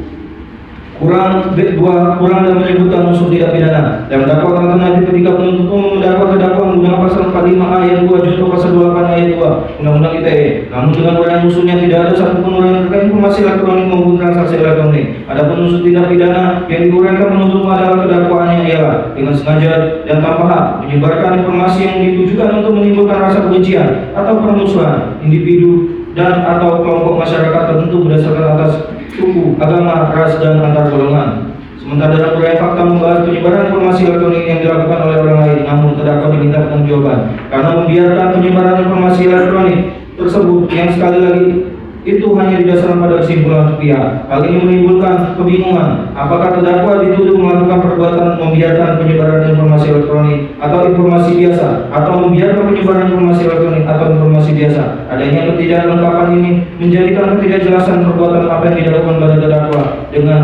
Kurang dan menyebutkan unsur tidak pidana. Dalam dakwaan alternatif ketika penuntut umum mendakwa terdakwa menggunakan pasal 45 ayat 2 junto pasal 28 ayat 2 Undang-Undang ITE. Namun dengan uraian unsurnya tidak ada satupun uraian terkait informasi elektronik maupun transaksi elektronik. Adapun unsur tidak pidana yang diuraikan penuntut umum adalah kedakwaannya ialah dengan sengaja dan tanpa hak menyebarkan informasi yang ditujukan untuk menimbulkan rasa kebencian atau permusuhan individu dan atau kelompok masyarakat tertentu berdasarkan atas suku, agama, ras, dan antar golongan. Sementara dalam uraian fakta membahas penyebaran informasi elektronik yang dilakukan oleh orang lain, namun terdakwa diminta pertanggungjawaban karena membiarkan penyebaran informasi elektronik tersebut yang sekali lagi itu hanya didasarkan pada kesimpulan pihak. Hal ini menimbulkan kebingungan apakah terdakwa dituduh melakukan perbuatan membiarkan penyebaran informasi elektronik atau informasi biasa, atau membiarkan penyebaran informasi elektronik atau informasi biasa. Adanya ketidaklengkapan ini menjadikan ketidakjelasan perbuatan apa yang dilakukan pada terdakwa. Dengan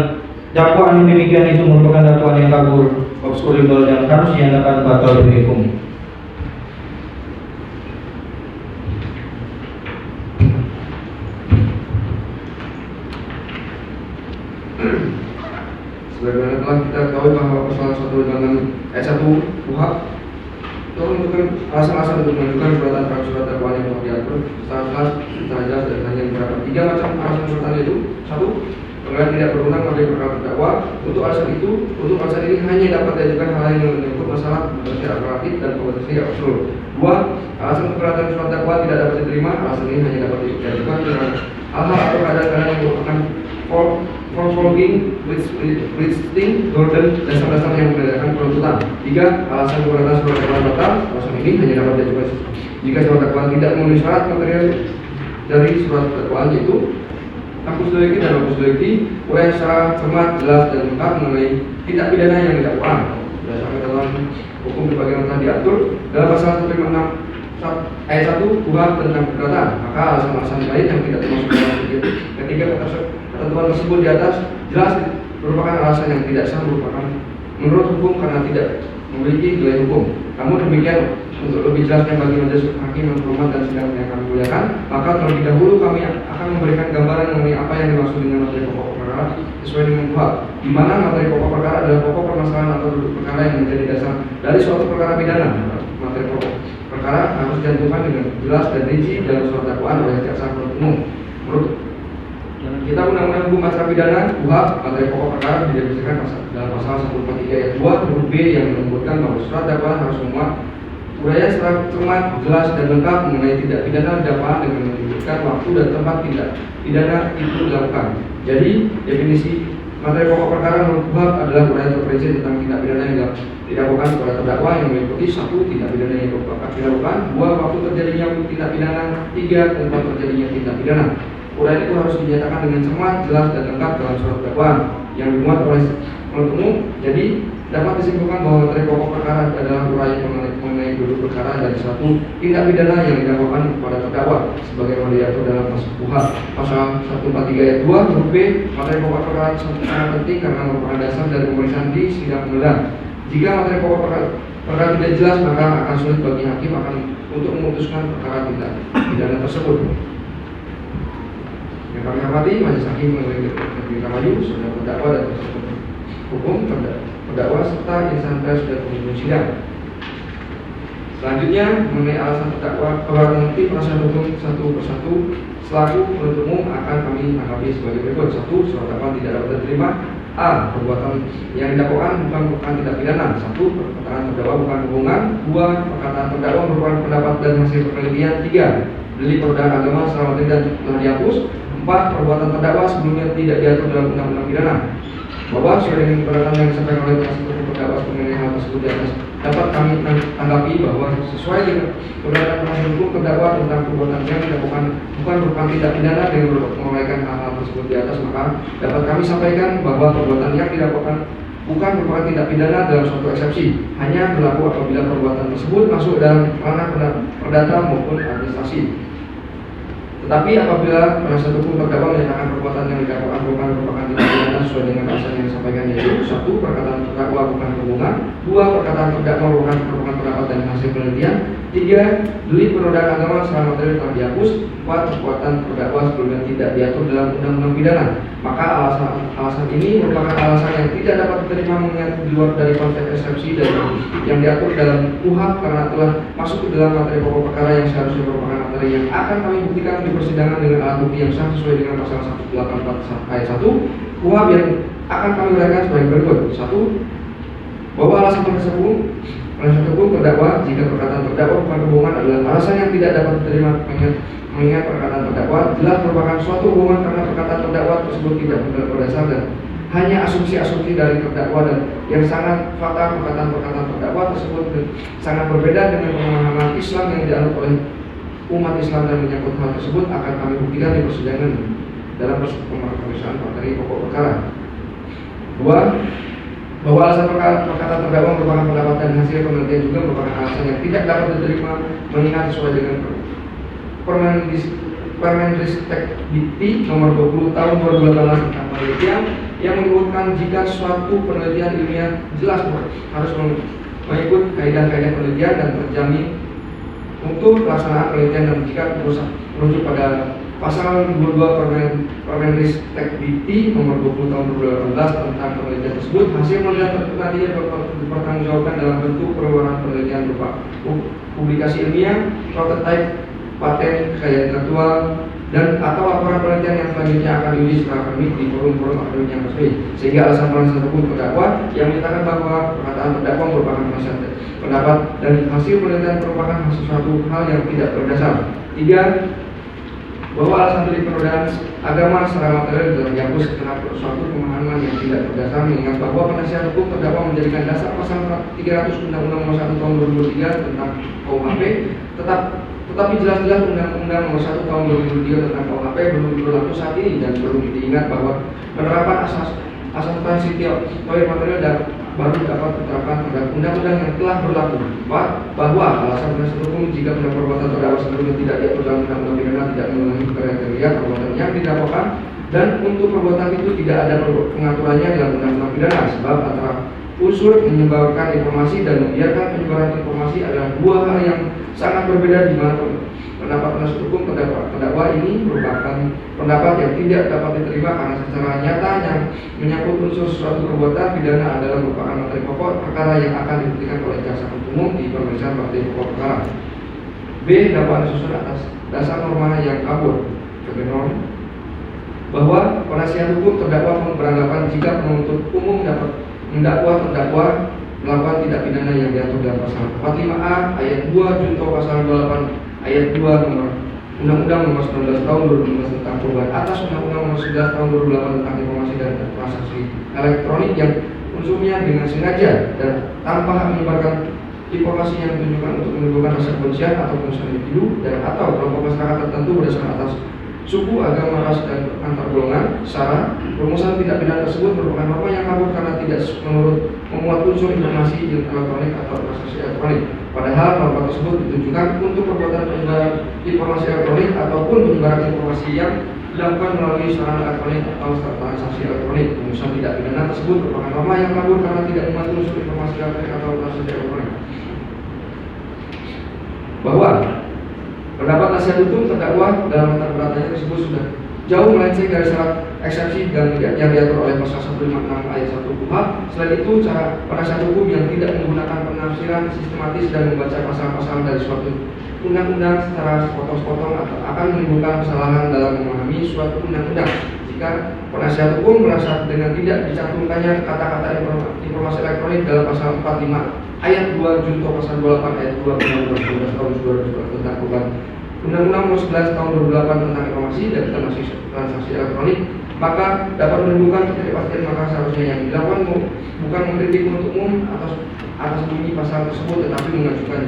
dakwaan yang demikian itu merupakan dakwaan yang kabur, obskuribel, dan harus dinyatakan batal demi hukum. Sebagaimana telah kita ketahui bahwa pasal 1 dengan ayat 1 KUHP itu menentukan alasan-alasan untuk menunjukkan perbuatan surat dakwaan yang telah diatur secara jelas dan hanya beberapa 3 macam alasan surat itu. 1. Pengadilan tidak berwenang pada perkara terdakwa. Untuk alasan ini hanya dapat diajukan hal yang menyangkut masalah secara relatif dan kompetensi absolut. 2. Alasan keberatan surat dakwaan tidak dapat diterima. Alasan ini hanya dapat diajukan dengan hal-hal atau keadaan yang merupakan following listing golden dasar-dasar yang menggunakan penuntutan. 3. Alasan keberatan surat dakwaan batal. Alasan ini hanya dapat diajukan jika surat dakwaan tidak memenuhi syarat material dari surat dakwaan, yaitu Kampus Doeki dan Kampus Doeki uraian secara cermat, jelas, dan lengkap mengenai tindak pidana yang didakwaan berdasarkan dalam hukum berbagai telah diatur dalam pasal 156 ayat 1 KUHP tentang perdata. Maka alasan-alasan lain yang tidak termasuk dalam ketiga ketentuan tersebut di atas jelas merupakan alasan yang tidak sah menurut hukum karena tidak memiliki nilai hukum. Namun demikian, untuk lebih jelasnya bagi majelis hakim yang hormat dan sidang yang kami muliakan, maka terlebih dahulu kami akan memberikan gambaran mengenai apa yang dimaksud dengan materi pokok perkara sesuai dengan KUHP, di mana materi pokok perkara adalah pokok permasalahan atau duduk perkara yang menjadi dasar dari suatu perkara pidana. Materi pokok perkara harus dicantumkan dengan jelas dan rinci dalam surat dakwaan oleh jaksa penuntut umum. Menurut kita Undang-Undang Hukum Acara Pidana KUHP, materi pokok perkara didefinisikan dalam pasal 143 ayat 2 huruf B yang menyebutkan bahwa surat dakwaan harus memuat uraian secara cermat, jelas, dan lengkap mengenai tindak pidana dakwaan dengan menyebutkan waktu dan tempat tindak pidana itu dilakukan. Jadi definisi materi pokok perkara menurut KUHP adalah uraian terperinci tentang tindak pidana yang dilakukan kepada terdakwa yang meliputi 1. Tindak pidana yang dilakukan, 2. Waktu terjadinya tindak pidana, 3. Tempat terjadinya tindak pidana. Uraian itu harus dinyatakan dengan cermat, jelas, dan lengkap dalam surat dakwaan yang dimuat oleh penuntut umum. Jadi dapat disimpulkan bahwa materi pokok perkara adalah uraian mengenai duduk perkara dari suatu tindak pidana yang didakwakan kepada terdakwa sebagaimana diatur dalam KUHP pasal 143 ayat 2 huruf B. Materi pokok perkara sangat penting karena merupakan dasar dari pemeriksaan di sidang pengadilan. Jika materi pokok perkara tidak jelas, maka akan sulit bagi hakim untuk memutuskan perkara tindak pidana tersebut. Yang kami hormati majelis hakim negeri Indramayu, saudara terdakwa dan penasihat hukum terdakwa serta insan pers dan pengunjung sidang. Selanjutnya mengenai alasan terdakwa keberatan tim penasihat hukum satu persatu selaku penuntut umum akan kami tanggapi sebagai berikut. 1. Surat dakwaan tidak dapat diterima. A. Perbuatan yang didakwakan bukan merupakan tindak pidana. 1. Perkataan terdakwa bukan hubungan. 2. Perkataan terdakwa merupakan pendapat dan hasil penelitian. 3. Delik penodaan agama selama dan telah dihapus. 4. Perbuatan terdakwa sebelumnya tidak diatur dalam undang-undang pidana. Bahwa sesuai dengan keberatan yang disampaikan oleh penasihat hukum terdakwa mengenai hal tersebut di atas, dapat kami tanggapi bahwa sesuai dengan keberatan penasihat hukum terdakwa tentang perbuatan yang dilakukan bukan merupakan tindak pidana dengan menguraikan hal-hal tersebut di atas, maka dapat kami sampaikan bahwa perbuatan yang dilakukan bukan merupakan tindak pidana dalam suatu eksepsi, hanya berlaku apabila perbuatan tersebut masuk dalam ranah perdata maupun administrasi. Tetapi apabila penasihat hukum terdakwa menyatakan perbuatan yang didakwakan merupakan tindak pidana sesuai dengan alasan yang disampaikan, yaitu 1. Perkataan terdakwa bukan hubungan. 2. Perkataan terdakwa merupakan pendapat dan hasil penelitian. 3. Delik penodaan agama selama materi telah dihapus. 4. Perbuatan terdakwa sebelumnya tidak diatur dalam undang-undang pidana. Maka alasan ini merupakan alasan yang tidak dapat diterima mengingat di luar dari konteks eksepsi dan yang diatur dalam KUHP karena telah masuk ke dalam materi pokok perkara yang seharusnya merupakan materi yang akan kami buktikan di persidangan dengan alat bukti yang sah sesuai dengan pasal 184 ayat 1 KUHP yang akan kami uraikan sebagai berikut. 1. Bahwa alasan penasihat hukum terdakwa jika perkataan terdakwa bukan hubungan adalah alasan yang tidak dapat diterima mengingat perkataan terdakwa jelas merupakan suatu hubungan karena perkataan terdakwa tersebut tidak berdasar dan hanya asumsi-asumsi dari terdakwa dan yang sangat fatal. Perkataan terdakwa tersebut sangat berbeda dengan pemahaman Islam yang dianut oleh umat Islam dan menyangkut hal tersebut akan kami buktikan di persidangan dalam pemeriksaan materi pokok perkara. 2. Bahwa alasan perkataan terdakwa merupakan pendapat dan hasil penelitian juga merupakan alasan yang tidak dapat diterima mengingat sesuai dengan Permendikbud nomor 20 tahun 2018 tentang penelitian yang menyebutkan jika suatu penelitian ilmiah jelas harus mengikut kaidah-kaidah penelitian dan terjamin untuk pelaksanaan penelitian, dan jika merujuk pada pasal 22 Permendikbud nomor 20 tahun 2018 tentang penelitian tersebut, hasil penelitian nantinya dipertanggungjawabkan dalam bentuk permohonan penelitian berupa publikasi ilmiah, prototipe, paten, kekayaan intelektual, dan atau laporan penelitian yang selanjutnya akan diuji secara akademik di forum-forum akademik yang resmi. Sehingga alasan penasihat hukum terdakwa yang menyatakan bahwa perkataan terdakwa merupakan pendapat dan hasil penelitian merupakan sesuatu hal yang tidak berdasar. 3. Bahwa alasan delik penodaan agama secara material telah dihapus setelah suatu pemahaman yang tidak berdasar mengingat bahwa penasihat hukum terdakwa menjadikan dasar pasal 300 Undang-Undang Nomor 1 Tahun 2003 tentang KUHP, tetapi jelas-jelas Undang-Undang Nomor 1 Tahun 2003 tentang KUHP belum berlaku saat ini, dan perlu diingat bahwa penerapan asas prinsip material baru dapat diterapkan terhadap undang-undang yang telah berlaku. Bahwa alasan penasihat hukum jika perbuatan terdakwa sebelumnya tidak diatur dalam undang-undang pidana tidak memenuhi kriteria perbuatan yang didakwakan, dan untuk perbuatan itu tidak ada pengaturannya dalam undang-undang pidana, sebab antara unsur menyebarkan informasi dan membiarkan penyebaran informasi adalah dua hal yang sangat berbeda, di mana pendapat penasihat hukum terdakwa ini merupakan pendapat yang tidak dapat diterima karena secara nyata yang menyangkut unsur suatu perbuatan pidana adalah merupakan materi pokok perkara yang akan dibuktikan oleh jaksa penuntut umum di pemeriksaan materi pokok perkara. B. Dakwaan disusun atas dasar norma yang kabur. Bahwa penasihat hukum terdakwa beranggapan jika penuntut umum dapat mendakwa terdakwa melakukan tindak pidana yang diatur dalam pasal 45A ayat 2 junto pasal 28 ayat 2 nomor Undang-Undang Nomor 19 Tahun 2015 tentang perubahan atas Undang-Undang Nomor 11 Tahun 2008 tentang informasi dan transaksi elektronik yang unsurnya dengan sengaja dan tanpa menyebarkan informasi yang ditunjukkan untuk menimbulkan rasa kebencian atau pengusaha individu dan atau kelompok masyarakat tertentu berdasarkan atas suku, agama, ras, dan antar golongan, sara. Perumusan tindak pidana tersebut merupakan norma yang kabur karena tidak memuat unsur informasi elektronik atau transaksi elektronik. Padahal norma tersebut ditujukan untuk perbuatan penyebaran informasi elektronik ataupun penyebaran informasi yang dilakukan melalui sarana elektronik atau transaksi elektronik. Perumusan tindak pidana tersebut merupakan norma yang kabur karena tidak memuat unsur informasi elektronik atau transaksi elektronik. Bahwa pendapat nasihat hukum terdakwa dalam latar belakannya tersebut sudah jauh melenceng dari syarat eksepsi dan yang diatur oleh pasal 156 ayat 1 KUHP. Selain itu, cara penasihat hukum yang tidak menggunakan penafsiran sistematis dan membaca pasal-pasal dari suatu undang-undang secara sepotong-sepotong akan menimbulkan kesalahan dalam memahami suatu undang-undang. Jika penasihat hukum merasa dengan tidak dicantumkannya kata-kata informasi elektronik dalam pasal 45 ayat 2 junto pasal 28 ayat 2 Undang-Undang 12 tahun 2012 tentang perubahan Undang-Undang nomor 11 tahun 2008 tentang informasi dan transaksi elektronik, maka dapat menimbulkan ketidakpastian. Maka seharusnya yang dilakukan bukan mengkritik penuntut umum atas bunyi pasal tersebut, tetapi mengajukan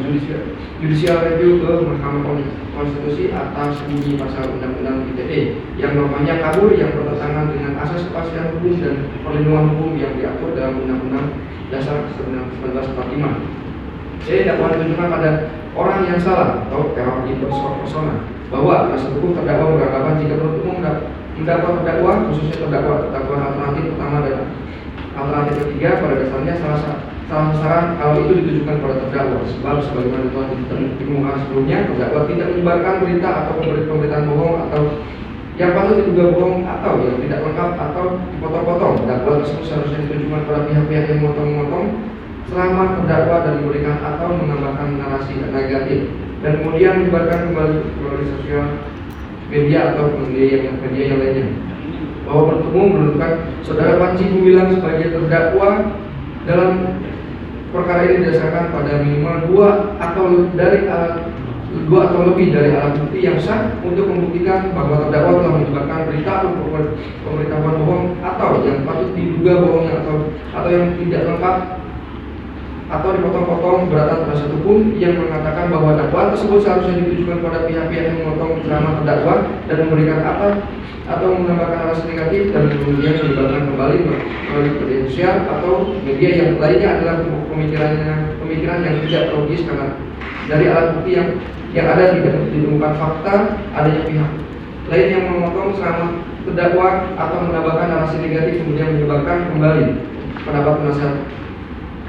judicial review ke Mahkamah Konstitusi atas bunyi pasal Undang-Undang ITE yang normanya kabur, yang bertentangan dengan asas kepastian hukum dan perlindungan hukum yang diatur dalam Undang-Undang Dasar 1945. Saya dakwaan tunjukkan pada orang yang salah atau teror in persona bahwa penasihat hukum terdakwa beranggapan jika penuntut umum mendakwa terdakwa, khususnya terdakwa alternatif pertama dan alternatif ketiga, pada dasarnya salah sasaran kalau itu ditujukan pada terdakwa. Sebab sebagaimana telah ditemukan sebelumnya, terdakwa tidak menyebarkan berita atau pemberitaan bohong atau yang patut diduga bohong atau yang tidak lengkap atau dipotong-potong. Dakwaan tersebut seharusnya ditujukan pada pihak-pihak yang memotong-motong selama terdakwa dan memberikan atau menambahkan narasi negatif dan kemudian menyebarkan kembali melalui sosial media atau media yang lainnya. Bahwa penuntut umum menentukan saudara Panji Gumilang sebagai terdakwa dalam perkara ini didasarkan pada minimal dua atau lebih dari alat bukti yang sah untuk membuktikan bahwa terdakwa telah menyebarkan berita atau pemberitahuan bohong atau yang patut diduga bohongnya atau yang tidak lengkap atau dipotong-potong. Keberatan penasihat hukum yang mengatakan bahwa dakwaan tersebut seharusnya ditujukan pada pihak-pihak yang memotong ceramah terdakwa dan memberikan atau menambahkan narasi negatif dan kemudian menyebarkan kembali melalui media sosial atau media yang lainnya adalah pemikiran yang tidak logis karena dari alat bukti yang ada tidak ditemukan fakta adanya pihak lain yang memotong ceramah terdakwa atau menambahkan narasi negatif kemudian menyebarkan kembali. Pendapat penasihat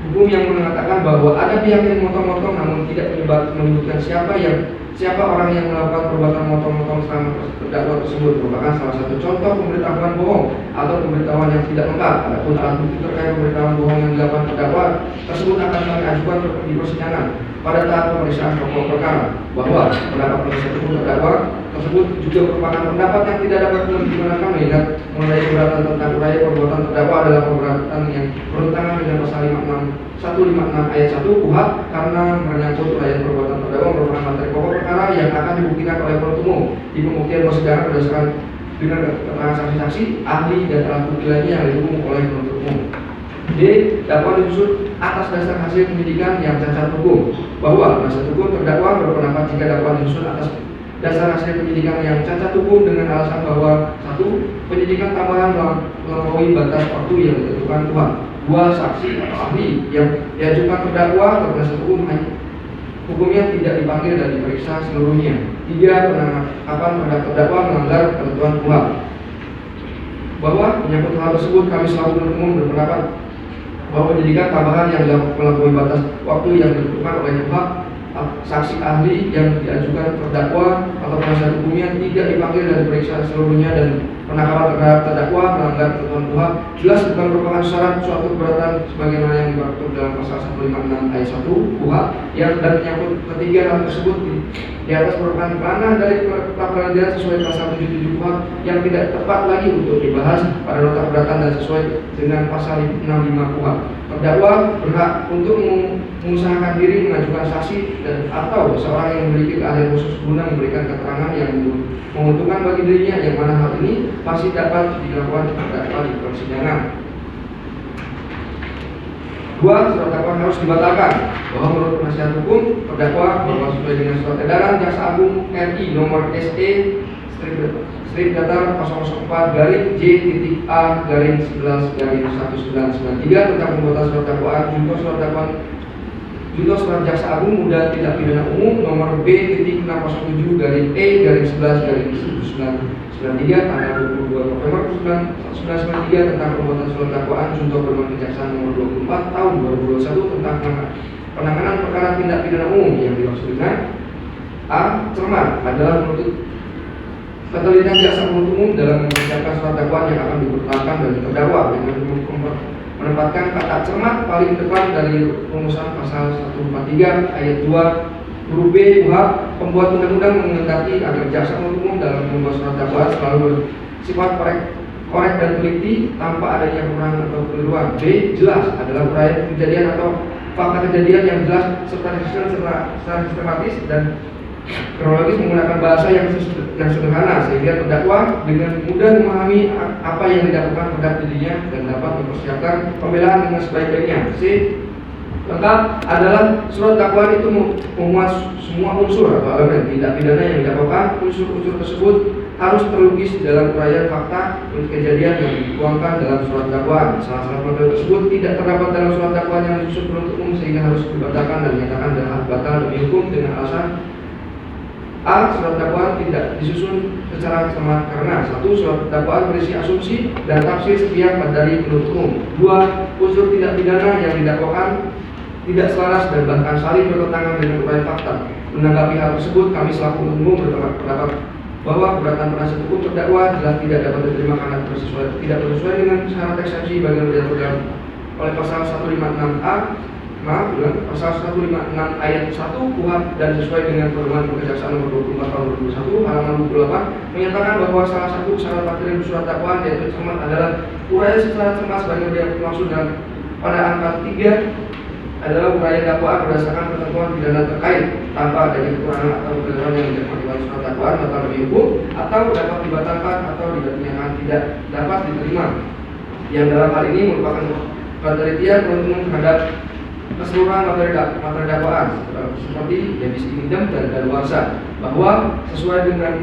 hukum yang mengatakan bahwa ada pihak yang motong-motong namun tidak menyebutkan siapa orang yang melakukan perbuatan motong-motong selama terdakwa tersebut merupakan salah satu contoh pemberitahuan bohong atau pemberitahuan yang tidak lengkap. Adapun alat bukti terkait pemberitahuan bohong yang dilakukan terdakwa tersebut akan kami ajukan di persidangan pada tahap pemeriksaan pokok perkara. Bahwa pendapat penasihat hukum terdakwa tersebut juga merupakan pendapat yang tidak dapat digunakan mengingat mengenai keberatan tentang uraian perbuatan terdakwa adalah keberatan yang bertentangan dengan pasal 156 ayat 1 KUHP karena menyangkut uraian perbuatan terdakwa merupakan materi pokok perkara yang akan dibuktikan oleh penuntut umum di pembuktian persidangan berdasarkan dengan keterangan saksi-saksi, ahli dan alat bukti lainnya yang didukung oleh penuntut umum. D. Dakwaan disusun atas dasar hasil penyidikan yang cacat hukum. Bahwa penasihat hukum terdakwa berpendapat jika dakwaan disusun atas dasar hasil penyidikan yang cacat hukum dengan alasan bahwa 1. Penyidikan tambahan melampaui batas waktu yang ditentukan KUHP. 2. Saksi atau ahli yang diajukan terdakwa atau penasihat hukumnya tidak dipanggil dan diperiksa seluruhnya. 3. Penangkapan terhadap terdakwa melanggar ketentuan KUHP. Bahwa menyangkut hal tersebut kami selaku penuntut umum berpendapat bahwa penyidikan tambahan yang melampaui batas waktu yang ditentukan oleh KUHP, saksi ahli yang diajukan terdakwa atau penasihat hukumnya tidak dipanggil dan diperiksa seluruhnya, dan penangkapan terhadap terdakwa melanggar ketentuan KUHP jelas bukan merupakan syarat suatu keberatan sebagaimana yang diatur dalam pasal 156 ayat 1 KUHP yang dan menyangkut ketiga hal tersebut di atas merupakan ranah dari pra-peradilan sesuai pasal 77 KUHP yang tidak tepat lagi untuk dibahas pada nota keberatan dan sesuai dengan pasal 65 KUHP. Terdakwa berhak untuk mengusahakan diri mengajukan saksi dan atau seorang yang memiliki keahlian khusus guna memberikan keterangan yang menguntungkan bagi dirinya, yang mana hal ini masih dapat dilakukan terdakwa di persidangan. 2. Surat dakwaan harus dibatalkan. Bahwa menurut penasihat hukum terdakwa bahwa sesuai dengan surat edaran Jaksa Agung RI nomor SE strip datar 004-J.A-11-1993 tentang pembuatan surat dakwaan junto surat jaksa agung muda tindak pidana umum nomor B.607-11-11-1993 tanggal 22 November 1993 tentang pembuatan surat dakwaan junto pedoman kejaksaan nomor 24 tahun 2021 tentang penanganan perkara tindak pidana umum yang dimaksud dengan A. Cermat adalah ketelitian jaksa penuntut umum dalam mempersiapkan surat dakwaan yang akan dipertahankan dari terdakwa dengan menempatkan kata cermat paling depan dari rumusan pasal 143 ayat 2 huruf B KUHP. Pembuat undang-undang mengendaki agar jaksa penuntut umum dalam membuat surat dakwaan selalu bersifat korek dan teliti tanpa adanya kekurangan atau keliruan. B. Jelas adalah uraian kejadian atau fakta kejadian yang jelas serta secara sistematis dan kronologis menggunakan bahasa yang sederhana sehingga terdakwa dengan mudah memahami apa yang dilakukan terhadap dirinya dan dapat mempersiapkan pembelaan dengan sebaik-baiknya. C. Lengkap adalah surat dakwaan itu memuat semua unsur atau elemen tindak pidana yang didakwakan. Unsur-unsur tersebut harus terlukis dalam uraian fakta dan kejadian yang dituangkan dalam surat dakwaan. Salah-salah materi tersebut tidak terdapat dalam surat dakwaan yang disusun penuntut umum sehingga harus dibatalkan dan dinyatakan adalah batal demi hukum dengan alasan A. Surat dakwaan tidak disusun secara cermat karena 1. Surat dakwaan berisi asumsi dan tafsir sepihak dari penuntut umum. 2. Unsur tindak pidana yang didakwakan tidak selaras dan bahkan saling bertentangan dengan uraian fakta. Menanggapi hal tersebut, kami selaku penuntut umum berpendapat bahwa keberatan penasihat hukum terdakwa jelas tidak dapat diterima karena tidak sesuai dengan syarat eksepsi bagian diatur oleh pasal 156A. Pasal 156 ayat 1 KUHP dan sesuai dengan pedoman kejaksaan nomor 24 tahun 2021 halaman 28 menyatakan bahwa salah satu syarat materi surat dakwaan yaitu cermat adalah uraian secara cermat sebagaimana dia maksud dan pada angka 3 adalah uraian dakwaan berdasarkan ketentuan pidana terkait tanpa adanya kekurangan atau kekeliruan yang dimaksudkan surat dakwaan batal demi hukum atau dapat dibatalkan atau dinyatakan tidak dapat diterima. Yang dalam hal ini merupakan penelitian penuntut terhadap keseluruhan materi dakwaan seperti debis idem dan daluarsa bahwa sesuai dengan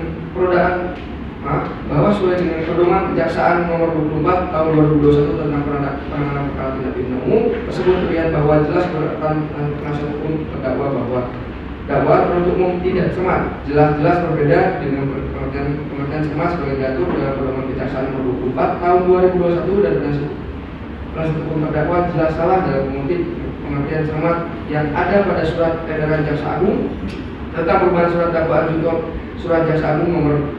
pedoman kejaksaan nomor 24 tahun 2021 tentang penanganan perkara tindak pidana umum tersebut terlihat bahwa jelas berkaitan dengan penasihat hukum terdakwa bahwa dakwaan penuntut umum tidak cermat, jelas-jelas berbeda dengan pengertian cermat sebagai diatur dalam pedoman kejaksaan nomor 24 tahun 2021 dan penasihat hukum terdakwa jelas salah dalam mengutip pengertian cermat yang ada pada surat edaran jaksa agung tentang perubahan surat dakwaan junto surat jaksa agung muda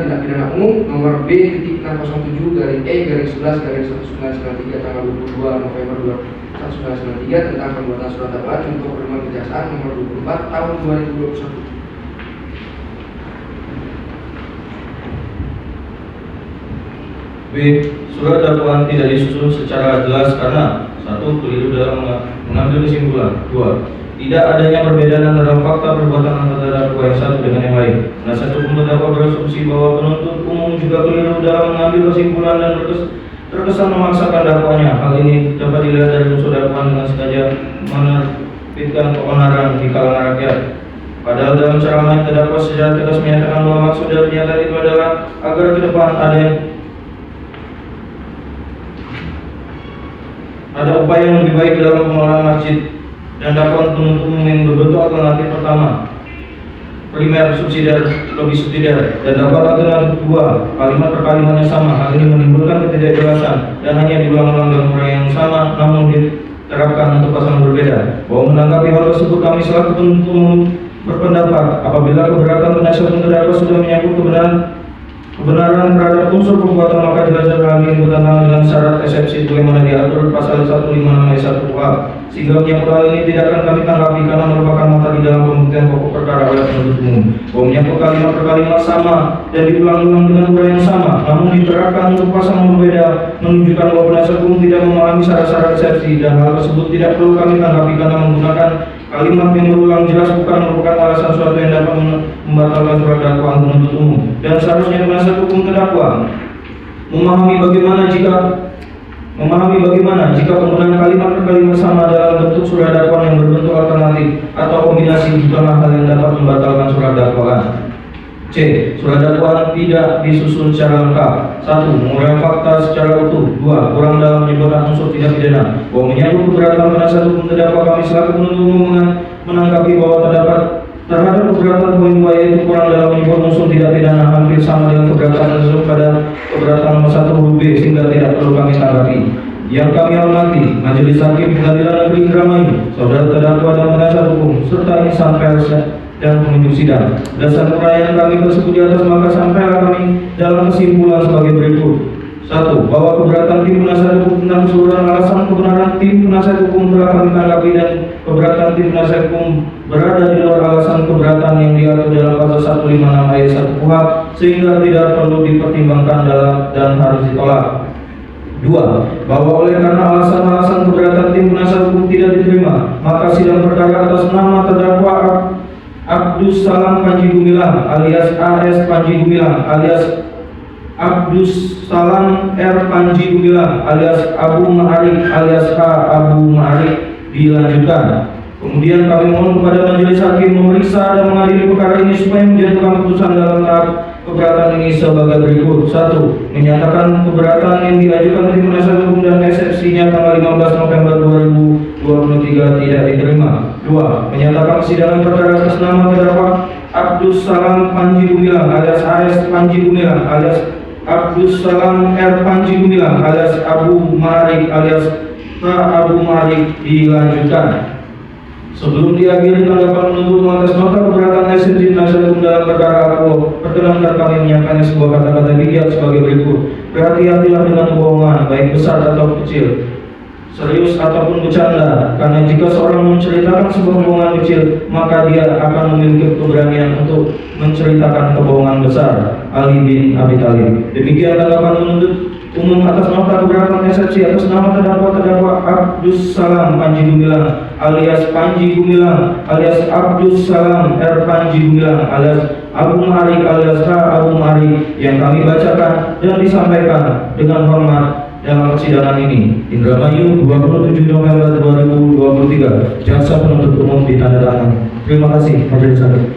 tindak pidana umum nomor B.607-E-11-1993 tanggal 22 November 1993 tentang pembuatan surat dakwaan junto pedoman kejaksaan nomor 24 tahun 2021. B. Surat dakwaan tidak disusun secara jelas karena 1. Keliru dalam mengambil kesimpulan. 2. Tidak adanya perbedaan dalam fakta perbuatan antara terdakwa yang satu dengan yang lain. Penasihat hukum terdakwa berasumsi bahwa penuntut umum juga keliru dalam mengambil kesimpulan dan terkesan memaksakan dakwanya. Hal ini dapat dilihat dari unsur dakwaan dengan sengaja menerbitkan keonaran di kalangan rakyat. Padahal dalam ceramah terdakwa secara tegas menyatakan bahwa maksud dari pernyataan itu adalah agar ke depan ada upaya yang lebih baik dalam pengelolaan masjid dan dakwaan penuntut umum yang berbentuk alternatif pertama primer subsidiar lobby subsidiar dan dakwaan alternatif kedua kalimat per kalimatnya sama. Hal ini menimbulkan ketidakjelasan dan hanya diulang-ulang dalam uraian yang sama namun diterapkan untuk pasangan berbeda. Bahwa menanggapi hal tersebut kami selaku penuntut umum berpendapat apabila keberatan penasihat hukum terdakwa sudah menyangkut kebenaran terhadap unsur perbuatan maka jelas hal ini bertentangan dengan syarat eksepsi sebagaimana diatur pasal 156 ayat 1 KUHP sehingga menyangkut hal ini tidak akan kami tanggapi karena merupakan materi dalam pembuktian pokok perkara oleh penuntut umum. Bahwa menyangkut kalimat per kalimat sama dan diulang-ulang dengan uraian yang sama namun diterapkan untuk pasangan berbeda menunjukkan bahwa penasihat hukum tidak memahami syarat-syarat eksepsi dan hal tersebut tidak perlu kami tanggapi karena menggunakan kalimat yang berulang jelas bukan merupakan alasan suatu yang dapat membatalkan surat dakwaan penuntut umum dan seharusnya penasihat hukum terdakwa memahami bagaimana jika penggunaan kalimat per kalimat sama dalam bentuk surat dakwaan yang berbentuk alternatif atau kombinasi bukanlah hal yang dapat membatalkan surat dakwaan. C. C. Surat dakwaan tidak disusun secara lengkap. 1. Menguraikan fakta secara utuh. 2. Kurang dalam menyebutkan unsur tindak pidana. Bahwa menyangkut keberatan penasihat hukum terdakwa, kami selaku penuntut umum menanggapi bahwa terhadap keberatan poin 2 yaitu kurang dalam menyebut unsur tidak pidana hampir sama dengan keberatan tersebut pada keberatan nomor 1 huruf B, sehingga tidak perlu kami tanggapi. Yang kami hormati Majelis Hakim Pengadilan Negeri Indramayu, saudara terdakwa dan penasihat hukum, serta insan pers dan pengunjung sidang. Berdasarkan uraian kami tersebut di atas, maka sampailah kami dalam kesimpulan sebagai berikut. 1. Bahwa keberatan tim penasihat hukum tentang keseluruhan alasan kebenaran tim penasihat hukum telah kami tanggapi, dan keberatan tim penasihat hukum berada di luar alasan keberatan yang diatur dalam pasal 156 ayat 1 KUHP, sehingga tidak perlu dipertimbangkan dan harus ditolak. 2. Bahwa oleh karena alasan-alasan keberatan tim penasihat hukum tidak diterima, maka sidang perkara atas nama terdakwa Abdus Salam Panji Gumilang alias AS Panji Gumilang alias Abdus Salam R Panji Gumilang alias Abu Ma'arik alias K Abu Ma'arik dilanjutkan. Kemudian kami mohon kepada majelis hakim memeriksa dan mengadili perkara ini supaya menjatuhkan putusan dalam tahap keberatan ini sebagai berikut. 1. Menyatakan keberatan yang diajukan tim penasihat hukum dan eksepsinya tanggal 15 November 2023 tidak diterima. 2. Menyatakan persidangan perkara atas nama terdakwa Abdus Salam Panji Gumilang alias AS Panji Gumilang alias Abdus Salam R Panji Gumilang alias Abu Ma'arik alias K Abu Ma'arik dilanjutkan. Sebelum diakhiri tanggapan penuntut atas nota keberatan eksepsi penasihat hukum dalam perkara aku, perkenankan kami menyampaikan sebuah kata-kata bijak sebagai berikut. Berhati-hatilah dengan kebohongan, baik besar atau kecil, serius ataupun bercanda, karena jika seorang menceritakan sebuah kebohongan kecil, maka dia akan memiliki keberanian untuk menceritakan kebohongan besar. Ali bin Abi Thalib. Demikian tanggapan penuntut umum atas nota keberatan eksepsi atas nama terdakwa Abdus Salam Panji Gumilang alias Panji Gumilang alias Abdus Salam R Panji Gumilang alias Abu Ma'arik alias K Abu Ma'arik yang kami bacakan dan disampaikan dengan hormat dalam persidangan ini. Indramayu 27 November 2023. Jaksa penuntut umum ditandatangani. Terima kasih majelis hakim.